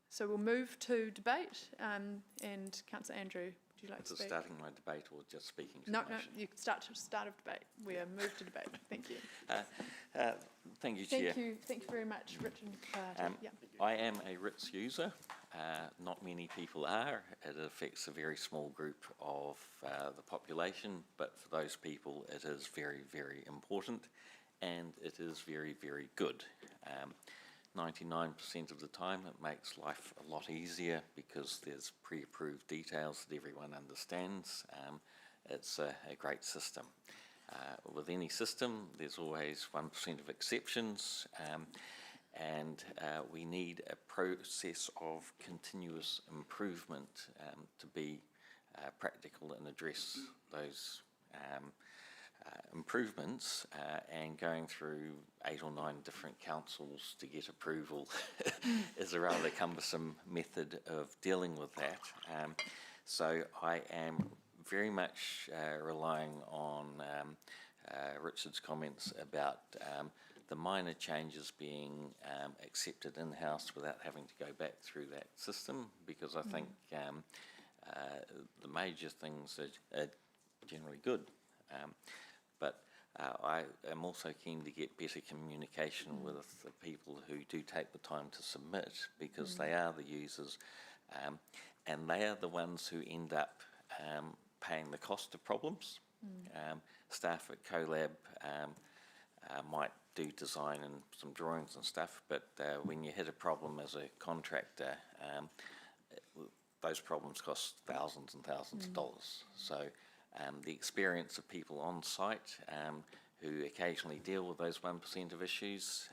so we'll move to debate, and Councillor Andrew, would you like to speak? Starting my debate or just speaking to No, the motion? you can start of debate. We are moved to debate. Thank you. Thank you, Chair. Thank you very much, Richard. I am a RITS user. Not many people are. It affects a very small group of the population, but for those people it is very, very important, and it is very, very good. 99% of the time it makes life a lot easier because there's pre-approved details that everyone understands. It's a great system. With any system, there's always 1% of exceptions, and we need a process of continuous improvement to be practical and address those improvements, and going through 8 or 9 different councils to get approval is a rather cumbersome method of dealing with that. So I am very much relying on Richard's comments about the minor changes being accepted in-house without having to go back through that system, because I think the major things are generally good. But I am also keen to get better communication with the people who do take the time to submit, because they are the users, and they are the ones who end up paying the cost of problems. Staff at CoLab might do design and some drawings and stuff, but when you hit a problem as a contractor, those problems cost thousands and thousands of dollars. So the experience of people on site who occasionally deal with those 1% of issues,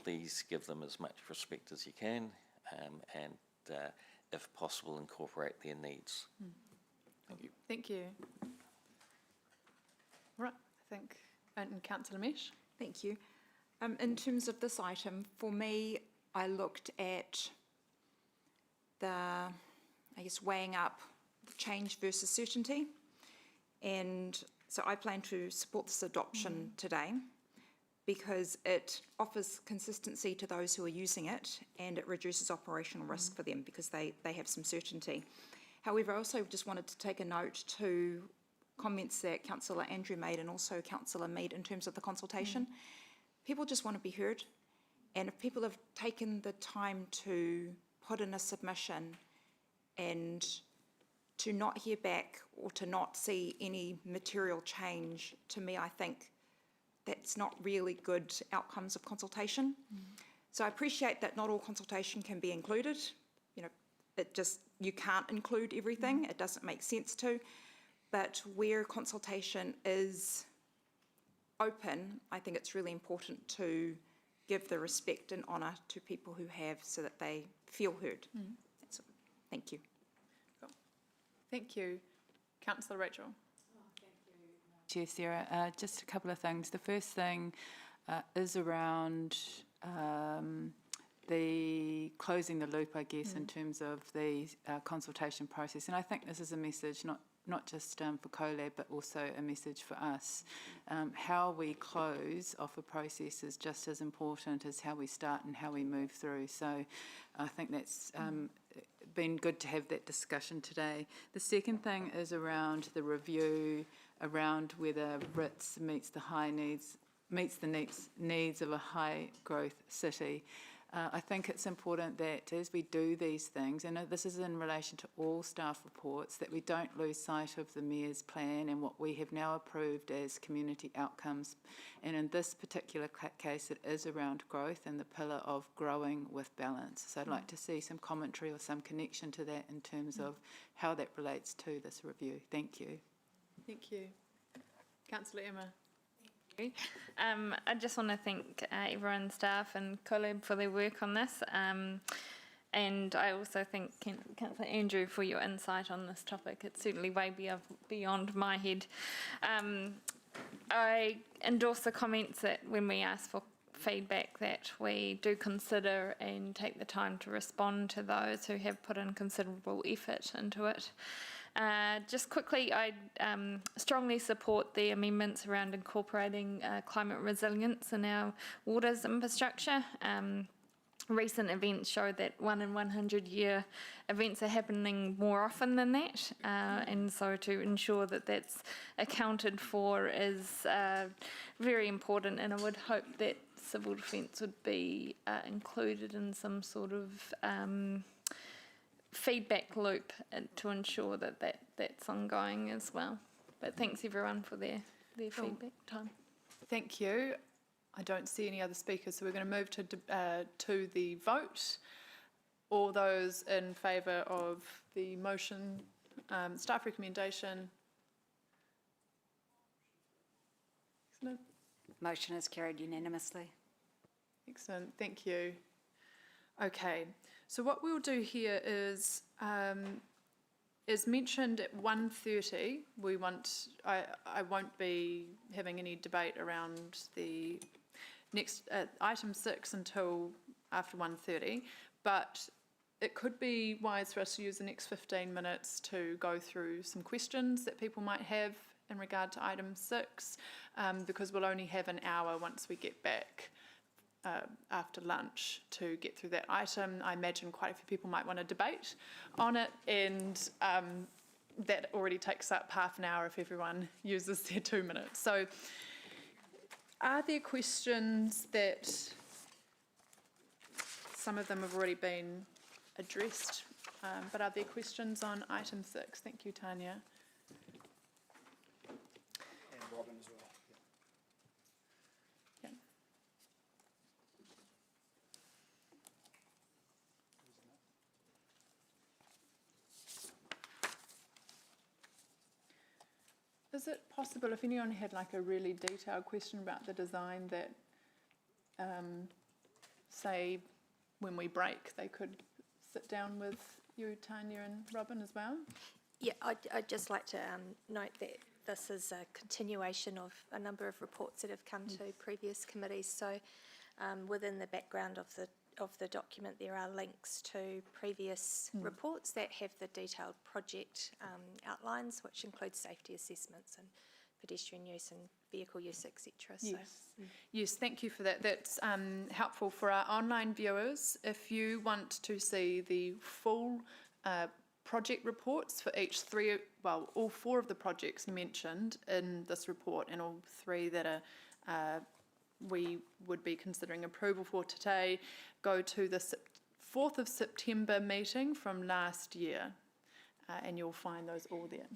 please give them as much respect as you can, and if possible incorporate their needs. Thank you. Thank you. Right, I think, and Councillor Mesh. Thank you. In terms of this item, for me, I looked at weighing up change versus certainty. And so I plan to support this adoption today because it offers consistency to those who are using it and it reduces operational risk for them because they have some certainty. However, I also just wanted to take a note to comments that Councillor Andrew made and also Councillor Mead in terms of the consultation. People just want to be heard, and if people have taken the time to put in a submission and to not hear back or to not see any material change, to me, I think that's not really good outcomes of consultation. So I appreciate that not all consultation can be included. You know, you can't include everything. It doesn't make sense to. But where consultation is open, I think it's really important to give the respect and honour to people who have so that they feel heard. That's all. Thank you. Cool. Thank you. Councillor Rachel. Chair Sarah, just a couple of things. The first thing is around the closing the loop, I guess, in terms of the consultation process. And I think this is a message not just for CoLab, but also a message for us. How we close off a process is just as important as how we start and how we move through. So I think that's been good to have that discussion today. The second thing is around the review, around whether RITS meets the needs of a high growth city. I think it's important that as we do these things, and this is in relation to all staff reports, that we don't lose sight of the Mayor's plan and what we have now approved as community outcomes. And in this particular case, it is around growth and the pillar of growing with balance. So I'd like to see some commentary or some connection to that in terms of how that relates to this review. Thank you. Thank you. Councillor Emma. I just want to thank everyone, staff and CoLab for their work on this. And I also thank Councillor Andrew for your insight on this topic. It's certainly way beyond my head. I endorse the comments that when we ask for feedback that we do consider and take the time to respond to those who have put in considerable effort into it. Just quickly, I strongly support the amendments around incorporating climate resilience in our waters infrastructure. Recent events show that 1 in 100 year events are happening more often than that, and so to ensure that that's accounted for is very important, and I would hope that civil defence would be included in some sort of feedback loop to ensure that that's ongoing as well. But thanks everyone for their feedback time. Thank you. I don't see any other speakers, so we're going to move to the vote. All those in favour of the motion, staff recommendation? Excellent. Motion is carried unanimously. Excellent, thank you. Okay, so what we'll do here is, as mentioned at 1:30, I won't be having any debate around the next item 6 until after 1:30, but it could be wise for us to use the next 15 minutes to go through some questions that people might have in regard to item 6, because we'll only have an hour once we get back after lunch to get through that item. I imagine quite a few people might want to debate on it, and that already takes up half an hour if everyone uses their 2 minutes. So are there questions that some of them have already been addressed, but are there questions on item 6? Thank you, Tanya. And Robin as well. Yeah. Is it possible, if anyone had like a really detailed question about the design, that say when we break they could sit down with you, Tanya and Robin as well? Yeah, I'd just like to note that this is a continuation of a number of reports that have come to previous committees. So within the background of the of the document, there are links to previous reports that have the detailed project outlines, which include safety assessments and pedestrian use and vehicle use, etc. Yes, thank you for that. That's helpful for our online viewers. If you want to see the full project reports for all 4 of the projects mentioned in this report and all 3 that are we would be considering approval for today, go to the 4th of September meeting from last year, and you'll find those all there.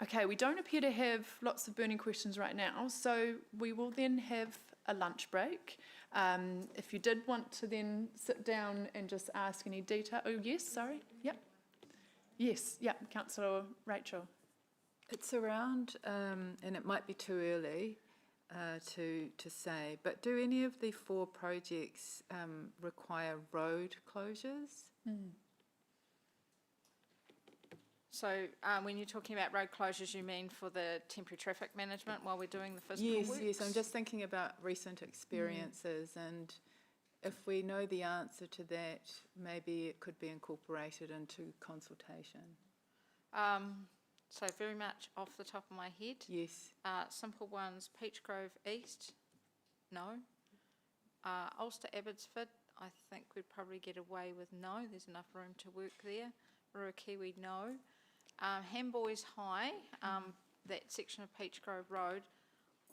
Okay, we don't appear to have lots of burning questions right now, so we will then have a lunch break. If you did want to then sit down and just ask any detail, Councillor Rachel. It's around, and it might be too early to say, but do any of the 4 projects require road closures? So when you're talking about road closures, you mean for the temporary traffic management while we're doing the physical works? Yes, I'm just thinking about recent experiences, and if we know the answer to that, maybe it could be incorporated into consultation. So very much off the top of my head. Yes. Simple ones, Peach Grove East, no. Ulster Abbotsford, I think we'd probably get away with no. There's enough room to work there. Ruakiwi, no. Hamboys High, that section of Peach Grove Road,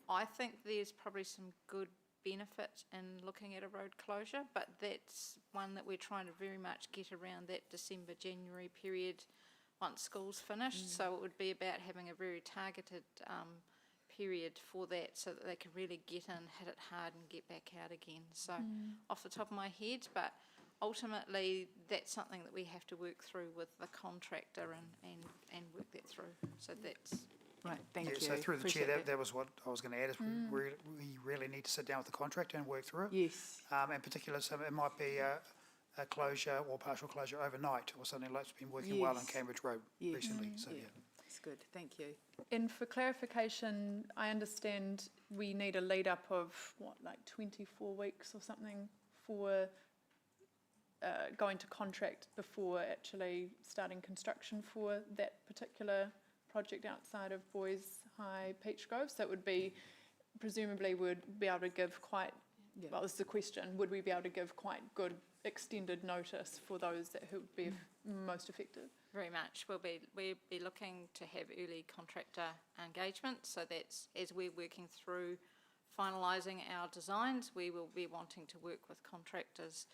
I think there's probably some good benefit in looking at a road closure, but that's one that we're trying to very much get around that December, January period once school's finished. So it would be about having a very targeted period for that so that they can really get in, hit it hard and get back out again. So off the top of my head, but ultimately that's something that we have to work through with the contractor and work that through. So that's... Right, thank you. So through the Appreciate chair, that was what I was going to add, is we really need to sit down with the contractor and work through it. Yes. In particular, so it might be a closure or partial closure overnight or something like it's been working well on Cambridge Road recently. So That's good, thank you. And for clarification, I understand we need a lead up of, 24 weeks or something for going to contract before actually starting construction for that particular project outside of Boys High Peach Grove. So it would be, presumably would be able to give quite, well, this is a question, would we be able to give quite good extended notice for those that who would be most affected? Very much. We'll be looking to have early contractor engagement, so that's as we're working through finalising our designs, we will be wanting to work with contractors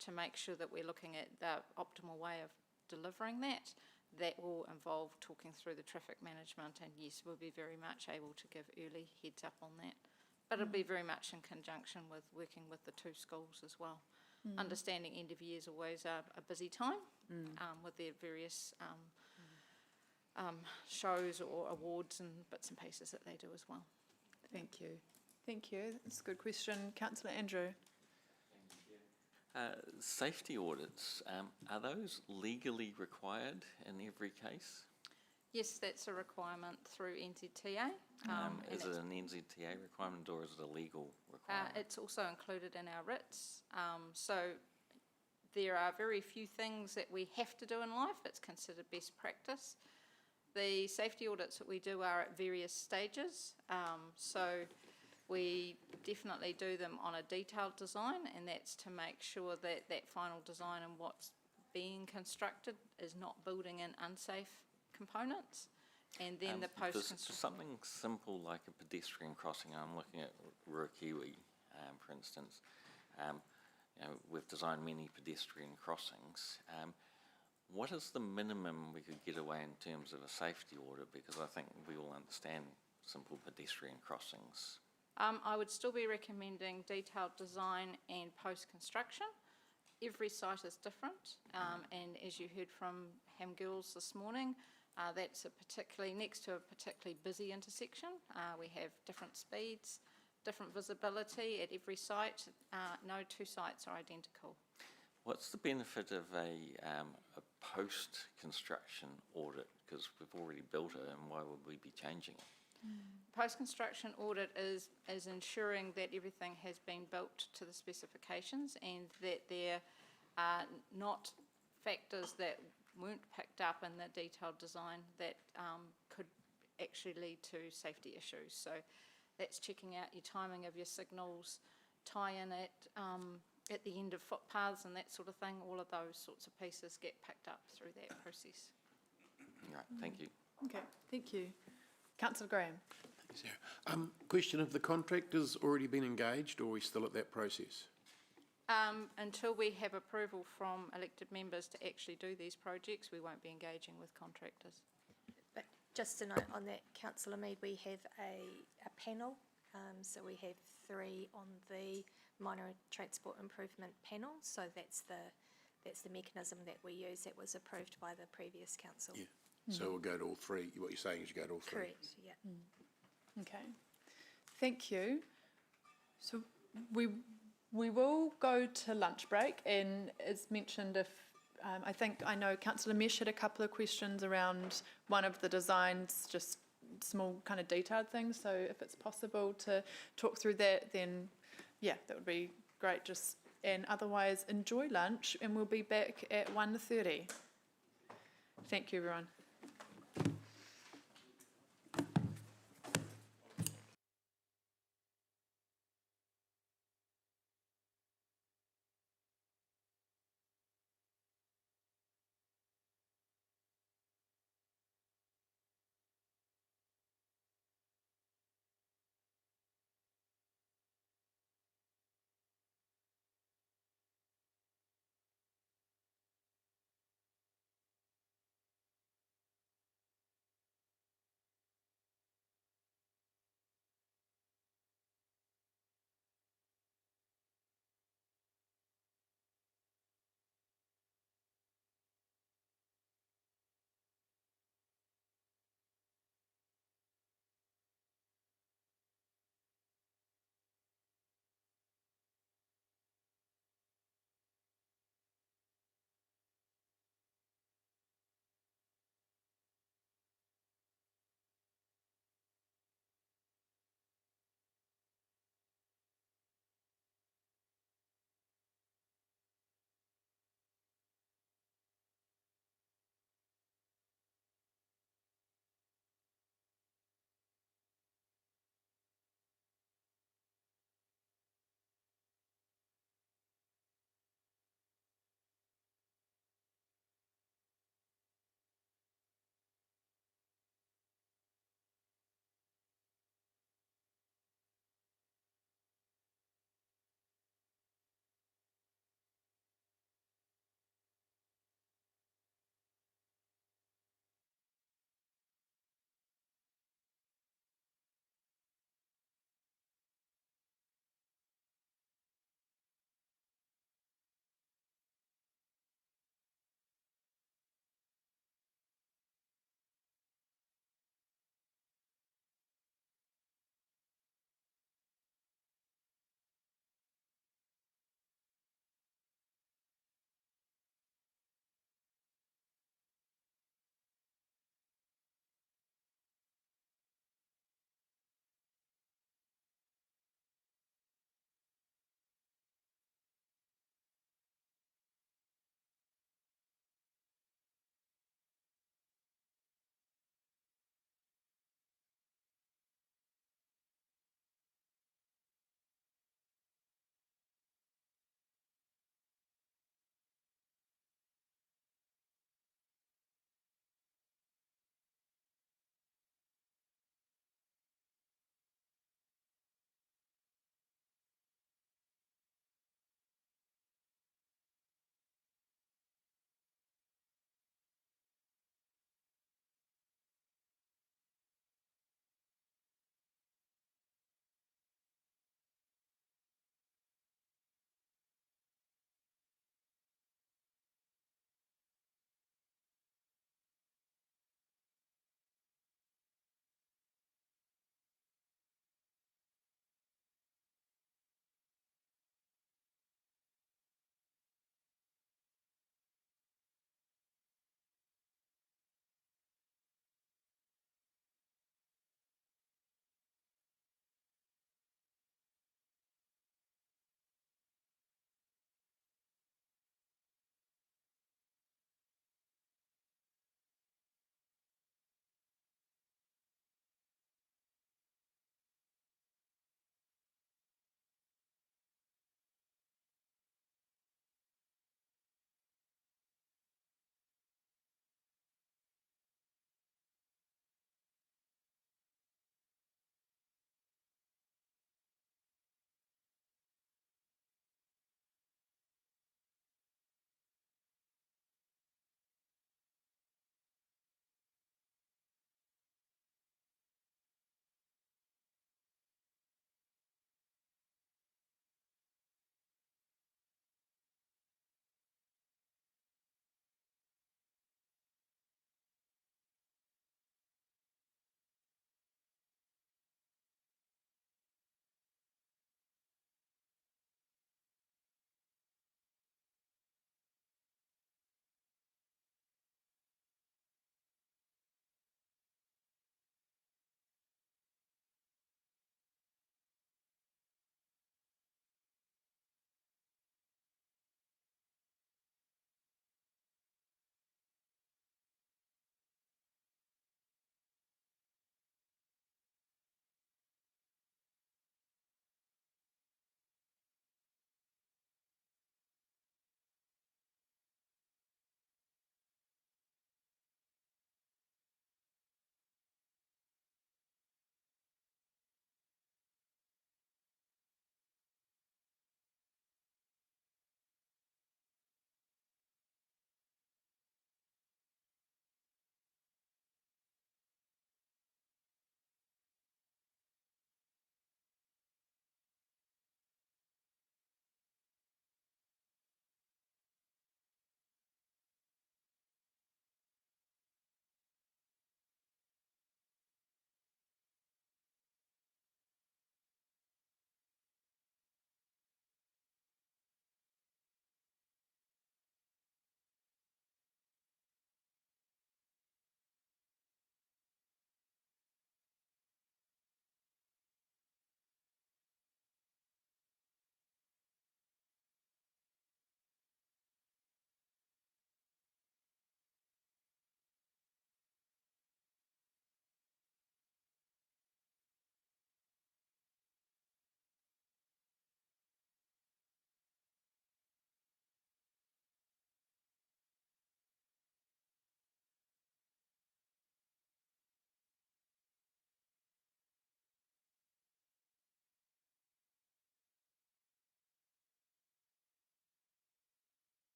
to make sure that we're looking at the optimal way of delivering that. That will involve talking through the traffic management, and yes, we'll be very much able to give early heads up on that. But it'll be very much in conjunction with working with the 2 schools as well. Understanding end of year is always a busy time with their various shows or awards and bits and pieces that they do as well. Thank you. Thank you. That's a good question. Councillor Andrew. Safety audits, are those legally required in every case? Yes, that's a requirement through NZTA. Is it an NZTA requirement or is it a legal requirement? It's also included in our writs. So there are very few things that we have to do in life. It's considered best practice. The safety audits that we do are at various stages. So we definitely do them on a detailed design, and that's to make sure that that final design and what's being constructed is not building in unsafe components. And then the post-construction... Something simple like a pedestrian crossing, I'm looking at Ruakiwi, for instance. We've designed many pedestrian crossings. What is the minimum we could get away in terms of a safety audit? Because I think we all understand simple pedestrian crossings. I would still be recommending detailed design and post-construction. Every site is different, and as you heard from Ham Girls this morning, that's next to a particularly busy intersection. We have different speeds, different visibility at every site. No 2 sites are identical. What's the benefit of a post-construction audit? Because we've already built it, and why would we be changing it? post-construction audit is ensuring that everything has been built to the specifications and that there are not factors that weren't picked up in the detailed design that could actually lead to safety issues. So that's checking out your timing of your signals, tie-in at the end of footpaths and that sort of thing. All of those sorts of pieces get picked up through that process. Right, thank you. Okay, thank you. Councillor Graham. Sarah. Question, have the contractors already been engaged, or are we still at that process? Until we have approval from elected members to actually do these projects, we won't be engaging with contractors. But just a note on that, Councillor Mead, we have a panel. So we have 3 on the minor transport improvement panel. So that's the mechanism that we use that was approved by the previous council. Yeah. So we'll go to all 3. What you're saying is you go to all 3. Correct, yeah. Okay, thank you. So we will go to lunch break, and as mentioned, if I know Councillor Mesh had a couple of questions around one of the designs, just small kind of detailed things. So if it's possible to talk through that, then yeah, that would be great. And otherwise, enjoy lunch, and we'll be back at 1:30. Thank you, everyone.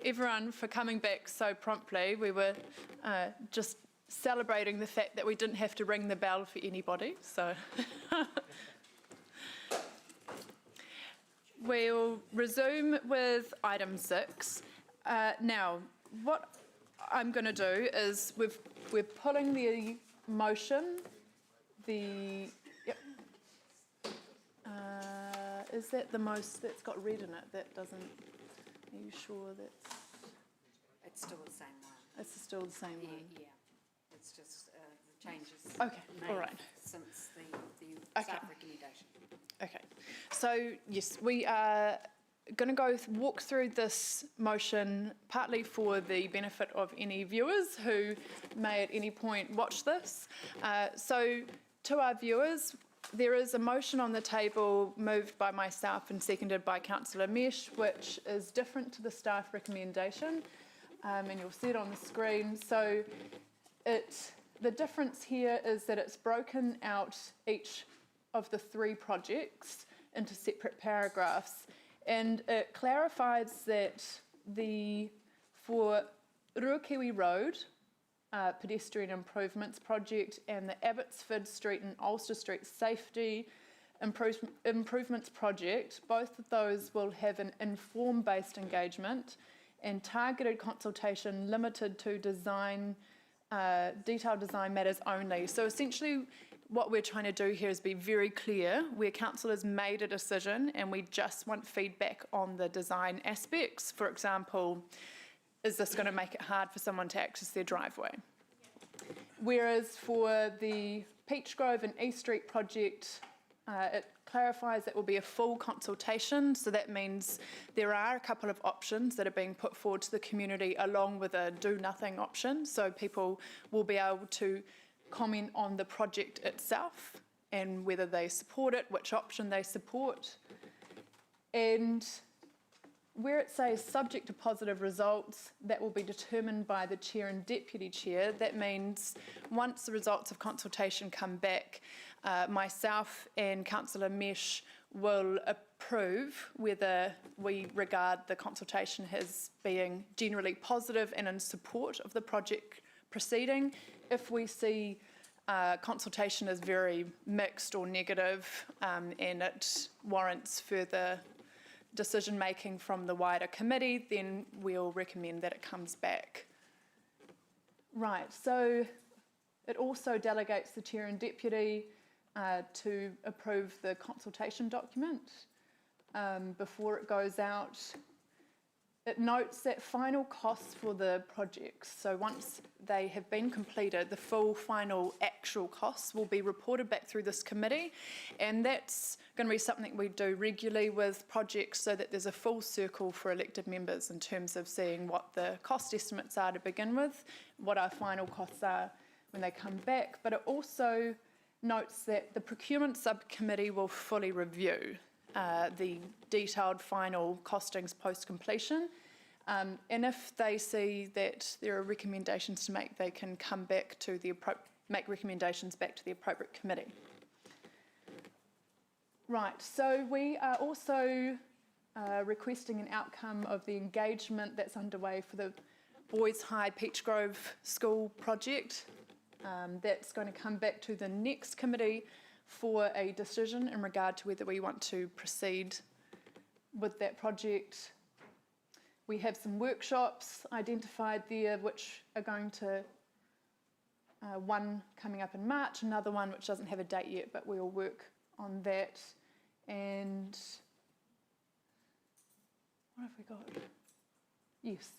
everyone for coming back so promptly. We were just celebrating the fact that we didn't have to ring the bell for anybody, so. We'll resume with item 6. Now, what I'm going to do is we're pulling the motion, yep. Is that the most that's got red in it? That doesn't, are you sure that's? It's still the same one. It's still the same one? Yeah. It's just the changes Okay, all right. since the Okay. staff recommendation. Okay, so yes, we are going to go walk through this motion partly for the benefit of any viewers who may at any point watch this. So to our viewers, there is a motion on the table moved by myself and seconded by Councillor Mesh, which is different to the staff recommendation, and you'll see it on the screen. So the difference here is that it's broken out each of the 3 projects into separate paragraphs, and it clarifies that for Ruakiwi Road pedestrian improvements project and the Abbotsford Street and Ulster Street safety improvements project, both of those will have an inform-based engagement and targeted consultation limited to detailed design matters only. So essentially what we're trying to do here is be very clear where council has made a decision and we just want feedback on the design aspects. For example, is this going to make it hard for someone to access their driveway? Whereas for the Peach Grove and East Street project, it clarifies that will be a full consultation, so that means there are a couple of options that are being put forward to the community along with a do-nothing option, so people will be able to comment on the project itself and whether they support it, which option they support. And where it says subject to positive results, that will be determined by the chair and deputy chair. That means once the results of consultation come back, myself and Councillor Mesh will approve whether we regard the consultation as being generally positive and in support of the project proceeding. If we see consultation as very mixed or negative and it warrants further decision making from the wider committee, then we'll recommend that it comes back. Right, so it also delegates the chair and deputy to approve the consultation document before it goes out. It notes that final costs for the projects, so once they have been completed, the full final actual costs will be reported back through this committee, and that's going to be something we do regularly with projects so that there's a full circle for elected members in terms of seeing what the cost estimates are to begin with, what our final costs are when they come back, but it also notes that the procurement subcommittee will fully review the detailed final costings post-completion. And if they see that there are recommendations to make, they can come back to make recommendations back to the appropriate committee. Right, so we are also requesting an outcome of the engagement that's underway for the Boys High Peach Grove School project. That's going to come back to the next committee for a decision in regard to whether we want to proceed with that project. We have some workshops identified there which are going to, one coming up in March, another one which doesn't have a date yet, but we'll work on that. And what have we got? Yes.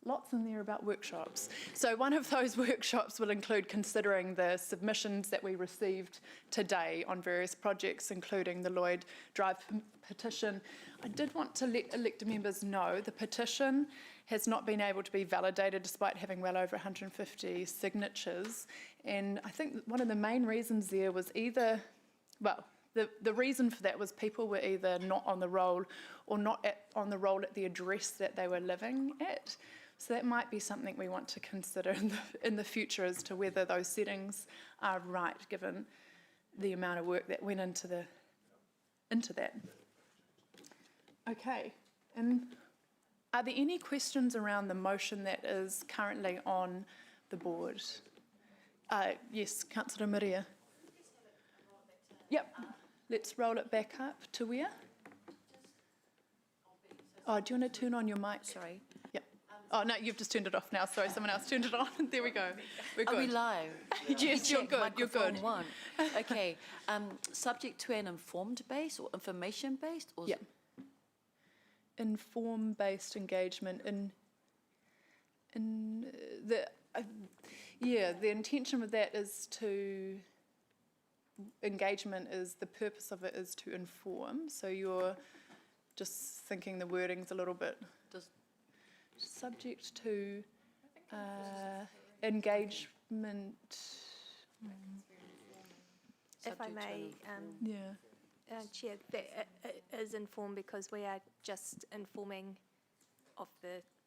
Lots in there about workshops. So one of those workshops will include considering the submissions that we received today on various projects, including the Lloyd Drive petition. I did want to let elected members know the petition has not been able to be validated despite having well over 150 signatures. And I think one of the main reasons there was either, well, the reason for that was people were either not on the roll or not on the roll at the address that they were living at. So that might be something we want to consider in the future as to whether those settings are right, given the amount of work that went into that. Okay, and Are there any questions around the motion that is currently on the board? Yes, Councillor Maria. Yep, let's roll it back up to where? Oh, do you want to turn on your mic? Sorry. Yep. Oh, no, you've just turned it off now. Sorry, someone else turned it on. There we go. We're good. Are we live? Yes, you're Check, good. You're good. microphone one. Okay. Subject to an informed base or information based? Or Yep. Inform-based engagement the intention with that is to, engagement is, the purpose of it is to inform, so you're just thinking the wording's a little bit, subject to engagement. If I may, Chair, that is informed because we are just informing of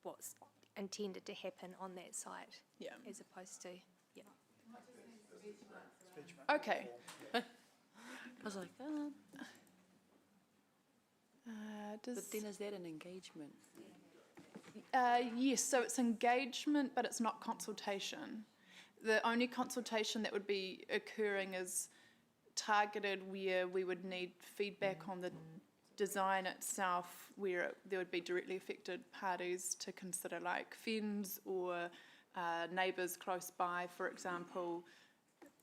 what's intended to happen on that site. Yeah. As opposed to, Okay. I was like, but then is that an engagement? Yes, so it's engagement, but it's not consultation. The only consultation that would be occurring is targeted where we would need feedback on the design itself, where there would be directly affected parties to consider, like FENZ or neighbours close by, for example.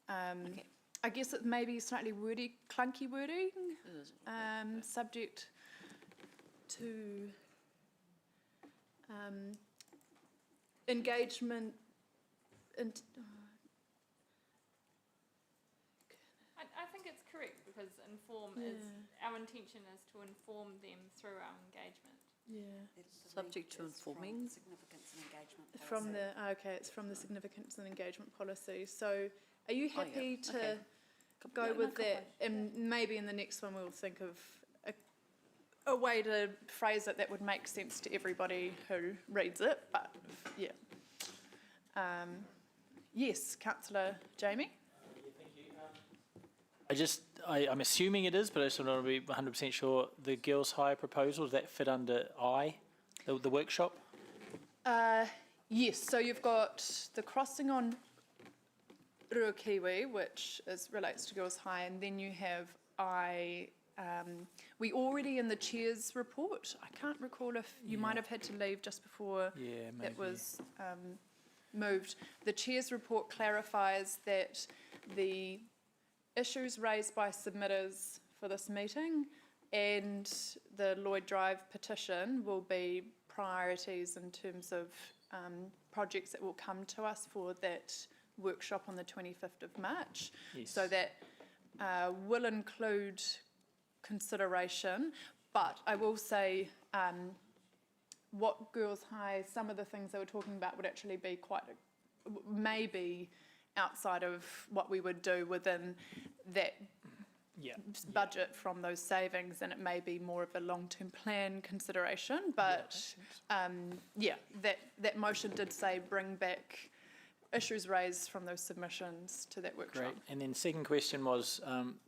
I guess it may be slightly wordy, clunky wording, subject to engagement. I think it's correct because inform is, our intention is to inform them through our engagement. Yeah. Subject to informing. Significance and engagement policy. From the, okay, it's from the significance and engagement policy. So are you happy to go with that? And maybe in the next one we'll think of a way to phrase it that would make sense to everybody who reads it, but yeah. Yes, Councillor Jamie? I'm assuming it is, but I just want to be 100% sure. The Girls High proposal, does that fit under I, the workshop? Yes, so you've got the crossing on Ruakiwi, which relates to Girls High, and then you have we already in the Chair's report, I can't recall if you might have had to leave just before it was moved. The Chair's report clarifies that the issues raised by submitters for this meeting and the Lloyd Drive petition will be priorities in terms of projects that will come to us for that workshop on the 25th of March. Yes. So that will include consideration, but I will say what Girls High, some of the things they were talking about would actually be maybe outside of what we would do within that budget from those savings, and it may be more of a long-term plan consideration, but that motion did say bring back issues raised from those submissions to that workshop. Great. And then second question was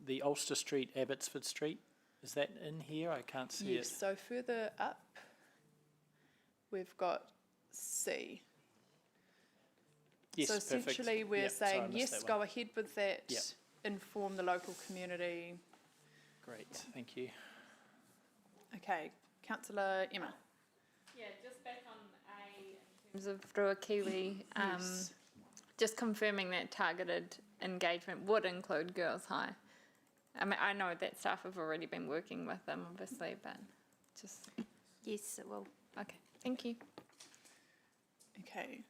the Ulster Street, Abbotsford Street. Is that in here? I can't see it. Yes, so further up, we've got C. Yes, so perfect. essentially we're Yep, sorry, I saying, missed yes, that go one. ahead with that, Yep. inform the local community. Great, thank you. Okay, Councillor Emma. Yeah, just back on A in terms of Ruakiwi, Yes. just confirming that targeted engagement would include Girls High. I mean, I know that staff have already been working with them, obviously, but just... yes, it will. Okay, thank you. Okay.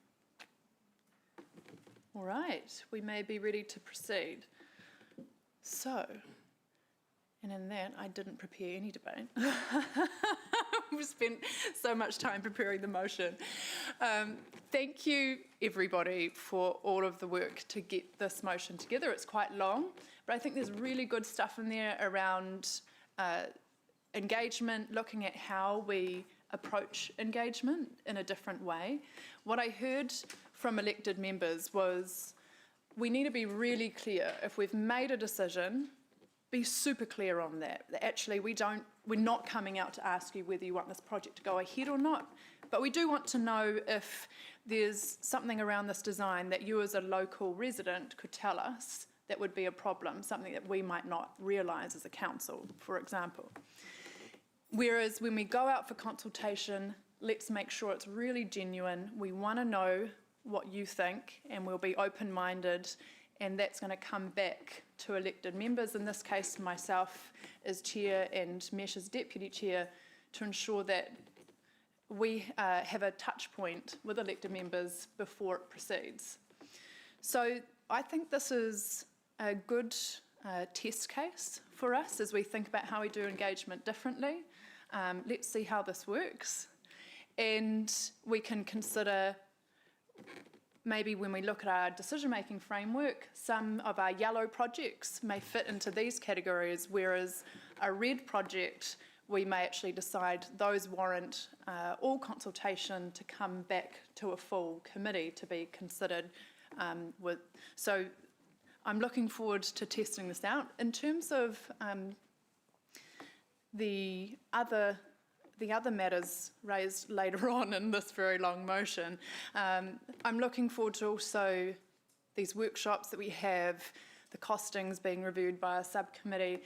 All right, we may be ready to proceed. So, and in that, I didn't prepare any debate. We've spent so much time preparing the motion. Thank you, everybody, for all of the work to get this motion together. It's quite long, but I think there's really good stuff in there around engagement, looking at how we approach engagement in a different way. What I heard from elected members was we need to be really clear. If we've made a decision, be super clear on that. That actually we're not coming out to ask you whether you want this project to go ahead or not. But we do want to know if there's something around this design that you as a local resident could tell us that would be a problem, something that we might not realise as a council, for example. Whereas when we go out for consultation, let's make sure it's really genuine. We want to know what you think, and we'll be open-minded, and that's going to come back to elected members, in this case myself as chair and Mesh as deputy chair, to ensure that we have a touch point with elected members before it proceeds. So I think this is a good test case for us as we think about how we do engagement differently. Let's see how this works. And we can consider, maybe when we look at our decision-making framework, some of our yellow projects may fit into these categories, whereas a red project, we may actually decide those warrant all consultation to come back to a full committee to be considered. So I'm looking forward to testing this out. In terms of the other matters raised later on in this very long motion, I'm looking forward to also these workshops that we have, the costings being reviewed by a subcommittee.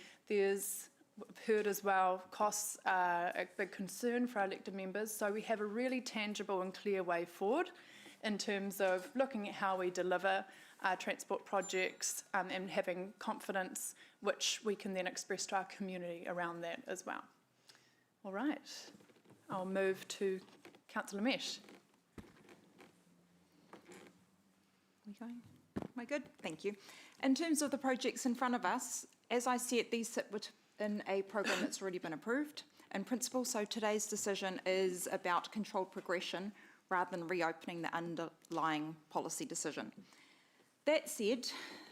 We've heard as well, costs are a big concern for our elected members, so we have a really tangible and clear way forward in terms of looking at how we deliver our transport projects and having confidence, which we can then express to our community around that as well. All right, I'll move to Councillor Mesh. We going? Am I good? Thank you. In terms of the projects in front of us, as I said, these sit within a program that's already been approved in principle, so today's decision is about controlled progression rather than reopening the underlying policy decision. That said,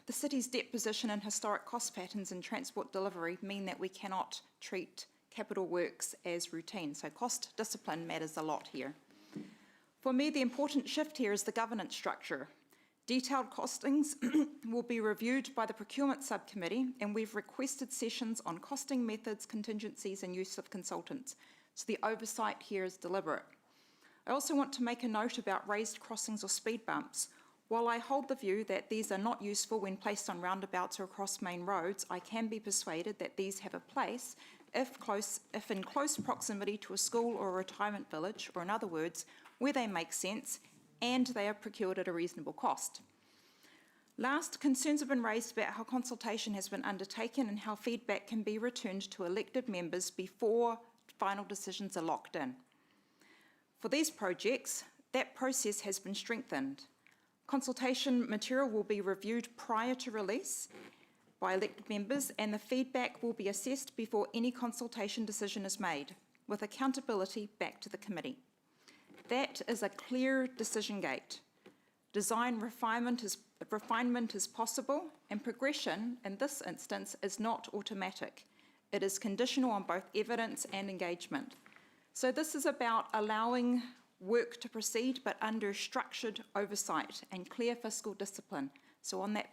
the city's debt position and historic cost patterns in transport delivery mean that we cannot treat capital works as routine, so cost discipline matters a lot here. For me, the important shift here is the governance structure. Detailed costings will be reviewed by the procurement subcommittee, and we've requested sessions on costing methods, contingencies and use of consultants. So the oversight here is deliberate. I also want to make a note about raised crossings or speed bumps. While I hold the view that these are not useful when placed on roundabouts or across main roads, I can be persuaded that these have a place if in close proximity to a school or a retirement village, or in other words, where they make sense and they are procured at a reasonable cost. Last, concerns have been raised about how consultation has been undertaken and how feedback can be returned to elected members before final decisions are locked in. For these projects, that process has been strengthened. Consultation material will be reviewed prior to release by elected members, and the feedback will be assessed before any consultation decision is made, with accountability back to the committee. That is a clear decision gate. Design refinement is possible, and progression in this instance is not automatic. It is conditional on both evidence and engagement. So this is about allowing work to proceed, but under structured oversight and clear fiscal discipline. So on that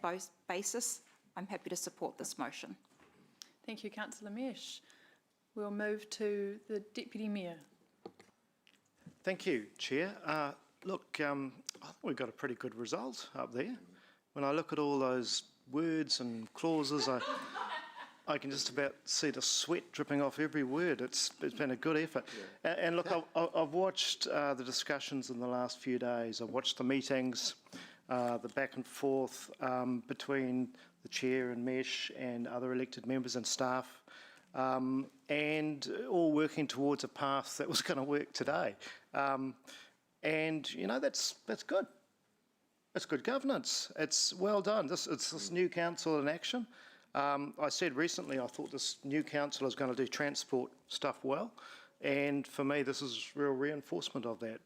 basis, I'm happy to support this motion. Thank you, Councillor Mesh. We'll move to the Deputy Mayor. Thank you, Chair. Look, I think we've got a pretty good result up there. When I look at all those words and clauses, I can just about see the sweat dripping off every word. It's been a good effort. Yeah. And look, I've watched the discussions in the last few days. I've watched the meetings, the back and forth between the Chair and Mesh and other elected members and staff, and all working towards a path that was going to work today. And, you know, that's good. It's good governance. It's well done. It's this new council in action. I said recently I thought this new council is going to do transport stuff well, and for me this is real reinforcement of that.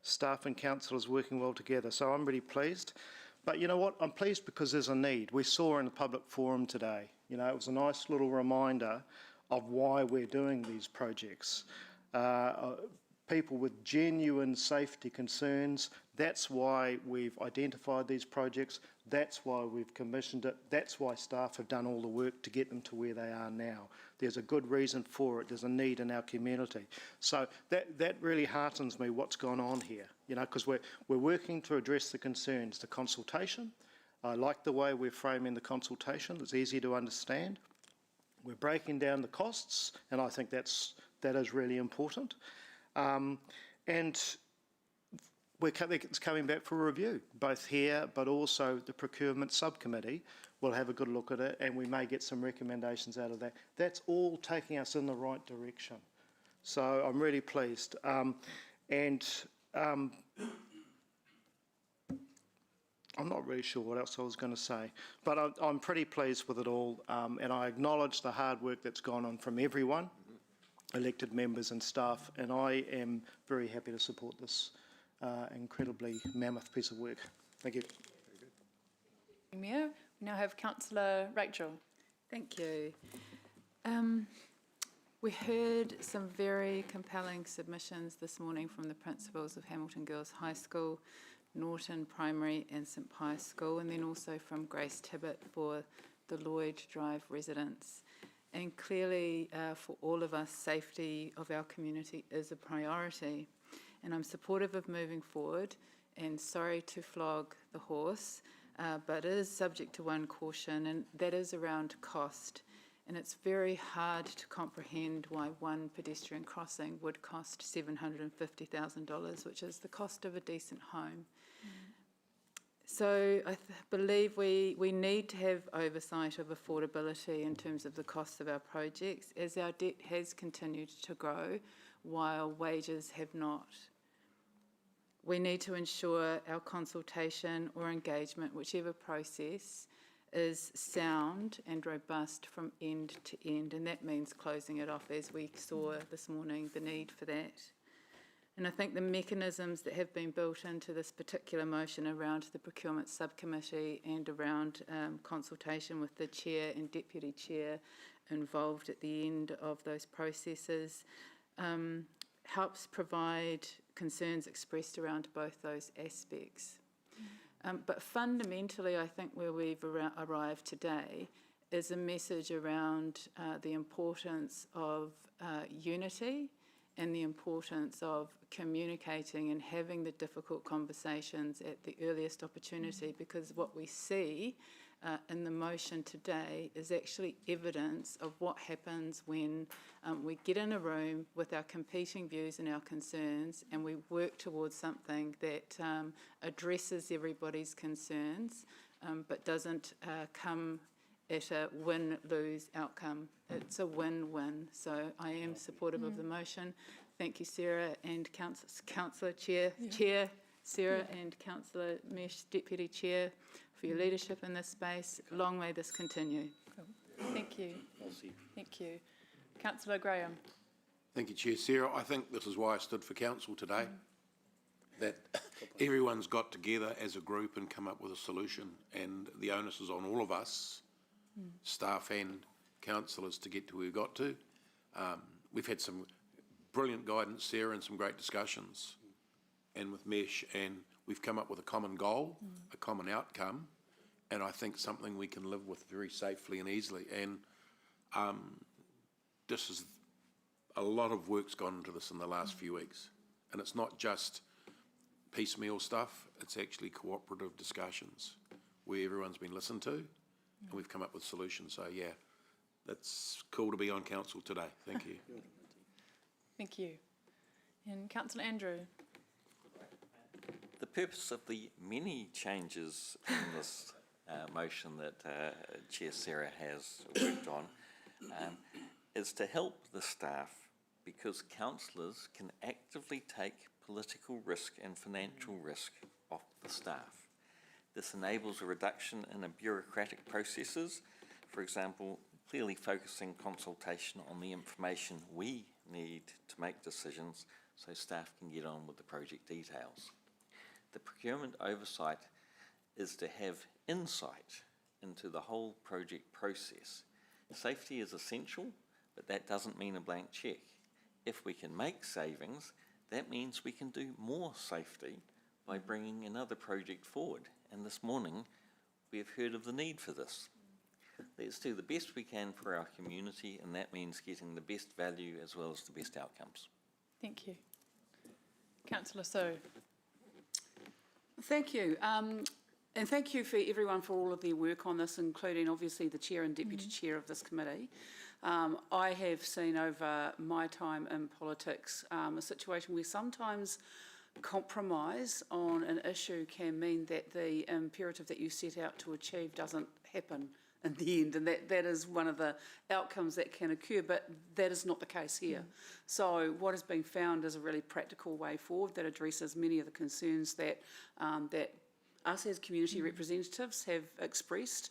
Staff and councillors working well together, so I'm really pleased. But you know what, I'm pleased because there's a need. We saw in the public forum today, you know, it was a nice little reminder of why we're doing these projects. people with genuine safety concerns. That's why we've identified these projects. That's why we've commissioned it. That's why staff have done all the work to get them to where they are now. There's a good reason for it. There's a need in our community. So that really heartens me what's gone on here, you know, because we're working to address the concerns. The consultation, I like the way we're framing the consultation. It's easy to understand. We're breaking down the costs, and I think that is really important. And it's coming back for review, both here but also the procurement subcommittee will have a good look at it, and we may get some recommendations out of that. That's all taking us in the right direction. So I'm really pleased. I'm not really sure what else I was going to say, but I'm pretty pleased with it all, and I acknowledge the hard work that's gone on from everyone, elected members and staff, and I am very happy to support this incredibly mammoth piece of work. Thank you. Mayor, we now have Councillor Rachel. Thank you. We heard some very compelling submissions this morning from the principals of Hamilton Girls High School, Norton Primary and St Pius School, and then also from Grace Tibbett for the Lloyd Drive residents. And clearly, for all of us, safety of our community is a priority. And I'm supportive of moving forward, and sorry to flog the horse, but it is subject to one caution, and that is around cost. And it's very hard to comprehend why one pedestrian crossing would cost $750,000, which is the cost of a decent home. So I believe we need to have oversight of affordability in terms of the cost of our projects, as our debt has continued to grow while wages have not. We need to ensure our consultation or engagement, whichever process, is sound and robust from end to end, and that means closing it off, as we saw this morning, the need for that. And I think the mechanisms that have been built into this particular motion around the procurement subcommittee and around consultation with the chair and deputy chair involved at the end of those processes helps provide concerns expressed around both those aspects. But fundamentally, I think where we've arrived today is a message around the importance of unity and the importance of communicating and having the difficult conversations at the earliest opportunity, because what we see in the motion today is actually evidence of what happens when we get in a room with our competing views and our concerns, and we work towards something that addresses everybody's concerns, but doesn't come at a win-lose outcome. It's a win-win. So I am supportive of the motion. Thank you, Sarah, and Councillor Chair, Sarah, and Councillor Mesh, Deputy Chair, for your leadership in this space. Long may this continue. Thank you. Thank you. Councillor Graham. Thank you, Chair. Sarah, I think this is why I stood for council today, that everyone's got together as a group and come up with a solution, and the onus is on all of us, staff and councillors, to get to where we got to. We've had some brilliant guidance, Sarah, and some great discussions, and with Mesh, and we've come up with a common goal, a common outcome, and I think something we can live with very safely and easily. And this is a lot of work's gone into this in the last few weeks, and it's not just piecemeal stuff, it's actually cooperative discussions where everyone's been listened to, and we've come up with solutions. So yeah, that's cool to be on council today. Thank you. Thank you. And Councillor Andrew. The purpose of the many changes in this motion that Chair Sarah has worked on is to help the staff, because councillors can actively take political risk and financial risk off the staff. This enables a reduction in the bureaucratic processes, for example, clearly focusing consultation on the information we need to make decisions so staff can get on with the project details. The procurement oversight is to have insight into the whole project process. Safety is essential, but that doesn't mean a blank cheque. If we can make savings, that means we can do more safety by bringing another project forward. And this morning, we have heard of the need for this. Let's do the best we can for our community, and that means getting the best value as well as the best outcomes. Thank you. Councillor Sue. Thank you. And thank you for everyone for all of their work on this, including obviously the Chair and Deputy Chair of this committee. I have seen over my time in politics a situation where sometimes compromise on an issue can mean that the imperative that you set out to achieve doesn't happen in the end, and that is one of the outcomes that can occur, but that is not the case here. So what has been found is a really practical way forward that addresses many of the concerns that that us as community representatives have expressed,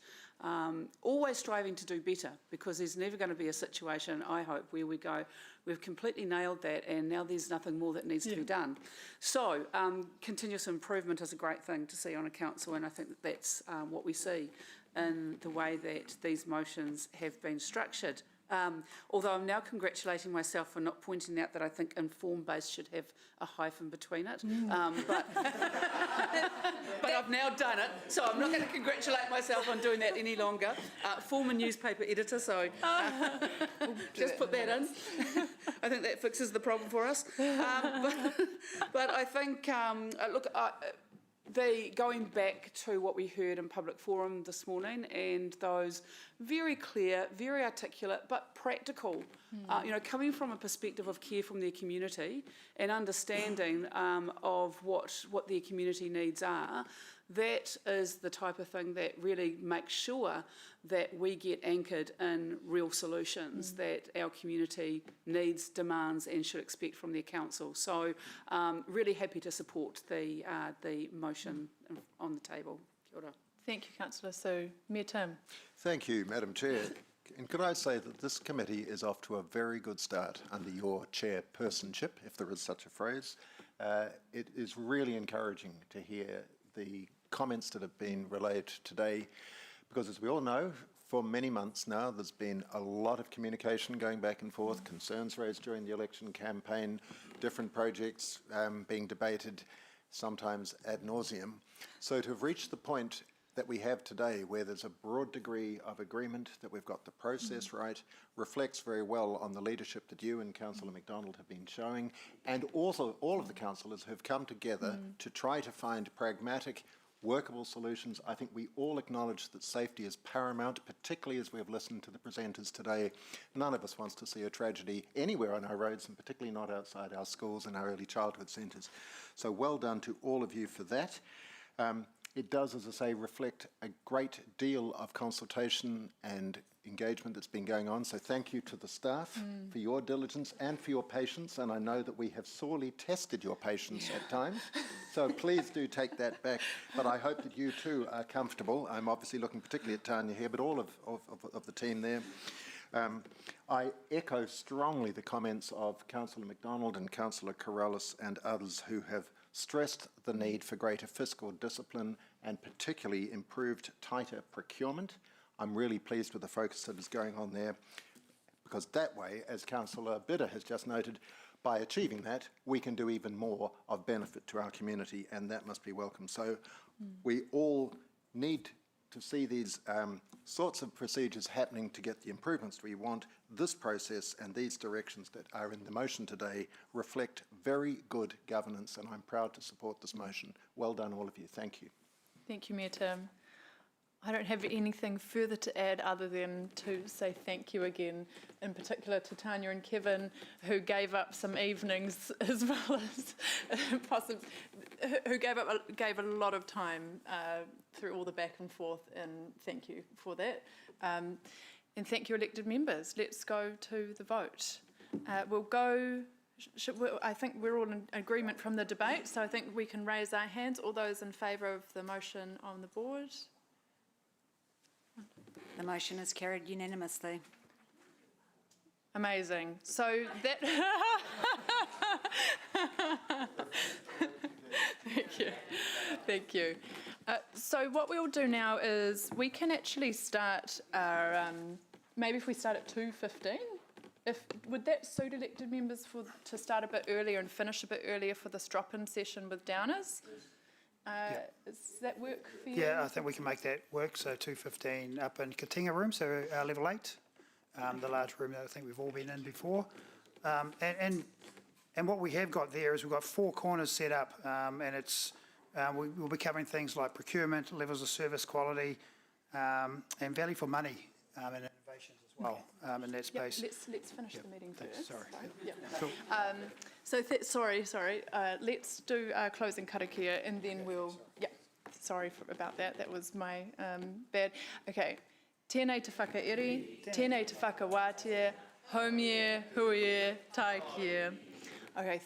always striving to do better, because there's never going to be a situation, I hope, where we go, we've completely nailed that and now there's nothing more that needs to be done. So continuous improvement is a great thing to see on a council, and I think that that's what we see in the way that these motions have been structured. Although I'm now congratulating myself for not pointing out that I think inform-based should have a hyphen between it. But I've now done it, so I'm not going to congratulate myself on doing that any longer. Former newspaper editor, so just put that in. I think that fixes the problem for us. But I think, look, going back to what we heard in public forum this morning, and those very clear, very articulate, but practical, coming from a perspective of care from their community and understanding of what their community needs are, that is the type of thing that really makes sure that we get anchored in real solutions that our community needs, demands and should expect from their council. So really happy to support the motion on the table. Kia ora. Thank you, Councillor Sue. Mayor Tim. Thank you, Madam Chair. And could I say that this committee is off to a very good start under your chairpersonship, if there is such a phrase. It is really encouraging to hear the comments that have been relayed today, because as we all know, for many months now, there's been a lot of communication going back and forth, concerns raised during the election campaign, different projects being debated, sometimes ad nauseum. So to have reached the point that we have today, where there's a broad degree of agreement that we've got the process right, reflects very well on the leadership that you and Councillor McDonald have been showing, and also all of the councillors have come together to try to find pragmatic, workable solutions. I think we all acknowledge that safety is paramount, particularly as we have listened to the presenters today. None of us wants to see a tragedy anywhere on our roads, and particularly not outside our schools and our early childhood centres. So well done to all of you for that. It does, as I say, reflect a great deal of consultation and engagement that's been going on. So thank you to the staff for your diligence and for your patience. And I know that we have sorely tested your patience at times. So please do take that back. But I hope that you too are comfortable. I'm obviously looking particularly at Tanya here, but all of the team there. I echo strongly the comments of Councillor McDonald and Councillor Corrales and others who have stressed the need for greater fiscal discipline and particularly improved, tighter procurement. I'm really pleased with the focus that is going on there, because that way, as Councillor Bidder has just noted, by achieving that, we can do even more of benefit to our community, and that must be welcome. So we all need to see these sorts of procedures happening to get the improvements we want. This process and these directions that are in the motion today reflect very good governance, and I'm proud to support this motion. Well done, all of you. Thank you. Thank you, Mayor Tim. I don't have anything further to add other than to say thank you again, in particular to Tanya and Kevin, who gave up some evenings as well as who gave a lot of time through all the back and forth, and thank you for that. And thank you, elected members. Let's go to the vote. We'll go. I think we're all in agreement from the debate, so I think we can raise our hands. All those in favour of the motion on the board? The motion is carried unanimously. Amazing. So that... Thank you. Thank you. So what we'll do now is we can actually start our... maybe if we start at 2:15, Would that suit elected members to start a bit earlier and finish a bit earlier for this drop-in session with Downers? Does that work for you? Yeah, I think we can make that work. So 2:15 up in Katinga room, so level 8, the large room that I think we've all been in before. And what we have got there is we've got 4 corners set up, and it's we'll be covering things like procurement, levels of service quality, and value for money, and innovations as well in that space. Let's finish the meeting first. Sorry. Yep. Cool. Sorry. Let's do closing karakia and then we'll. Yeah. Sorry about that. That was my bad. Okay. Tēnei te whakairi, tēnei te whakawātia, haumie, huie, taikea. Okay.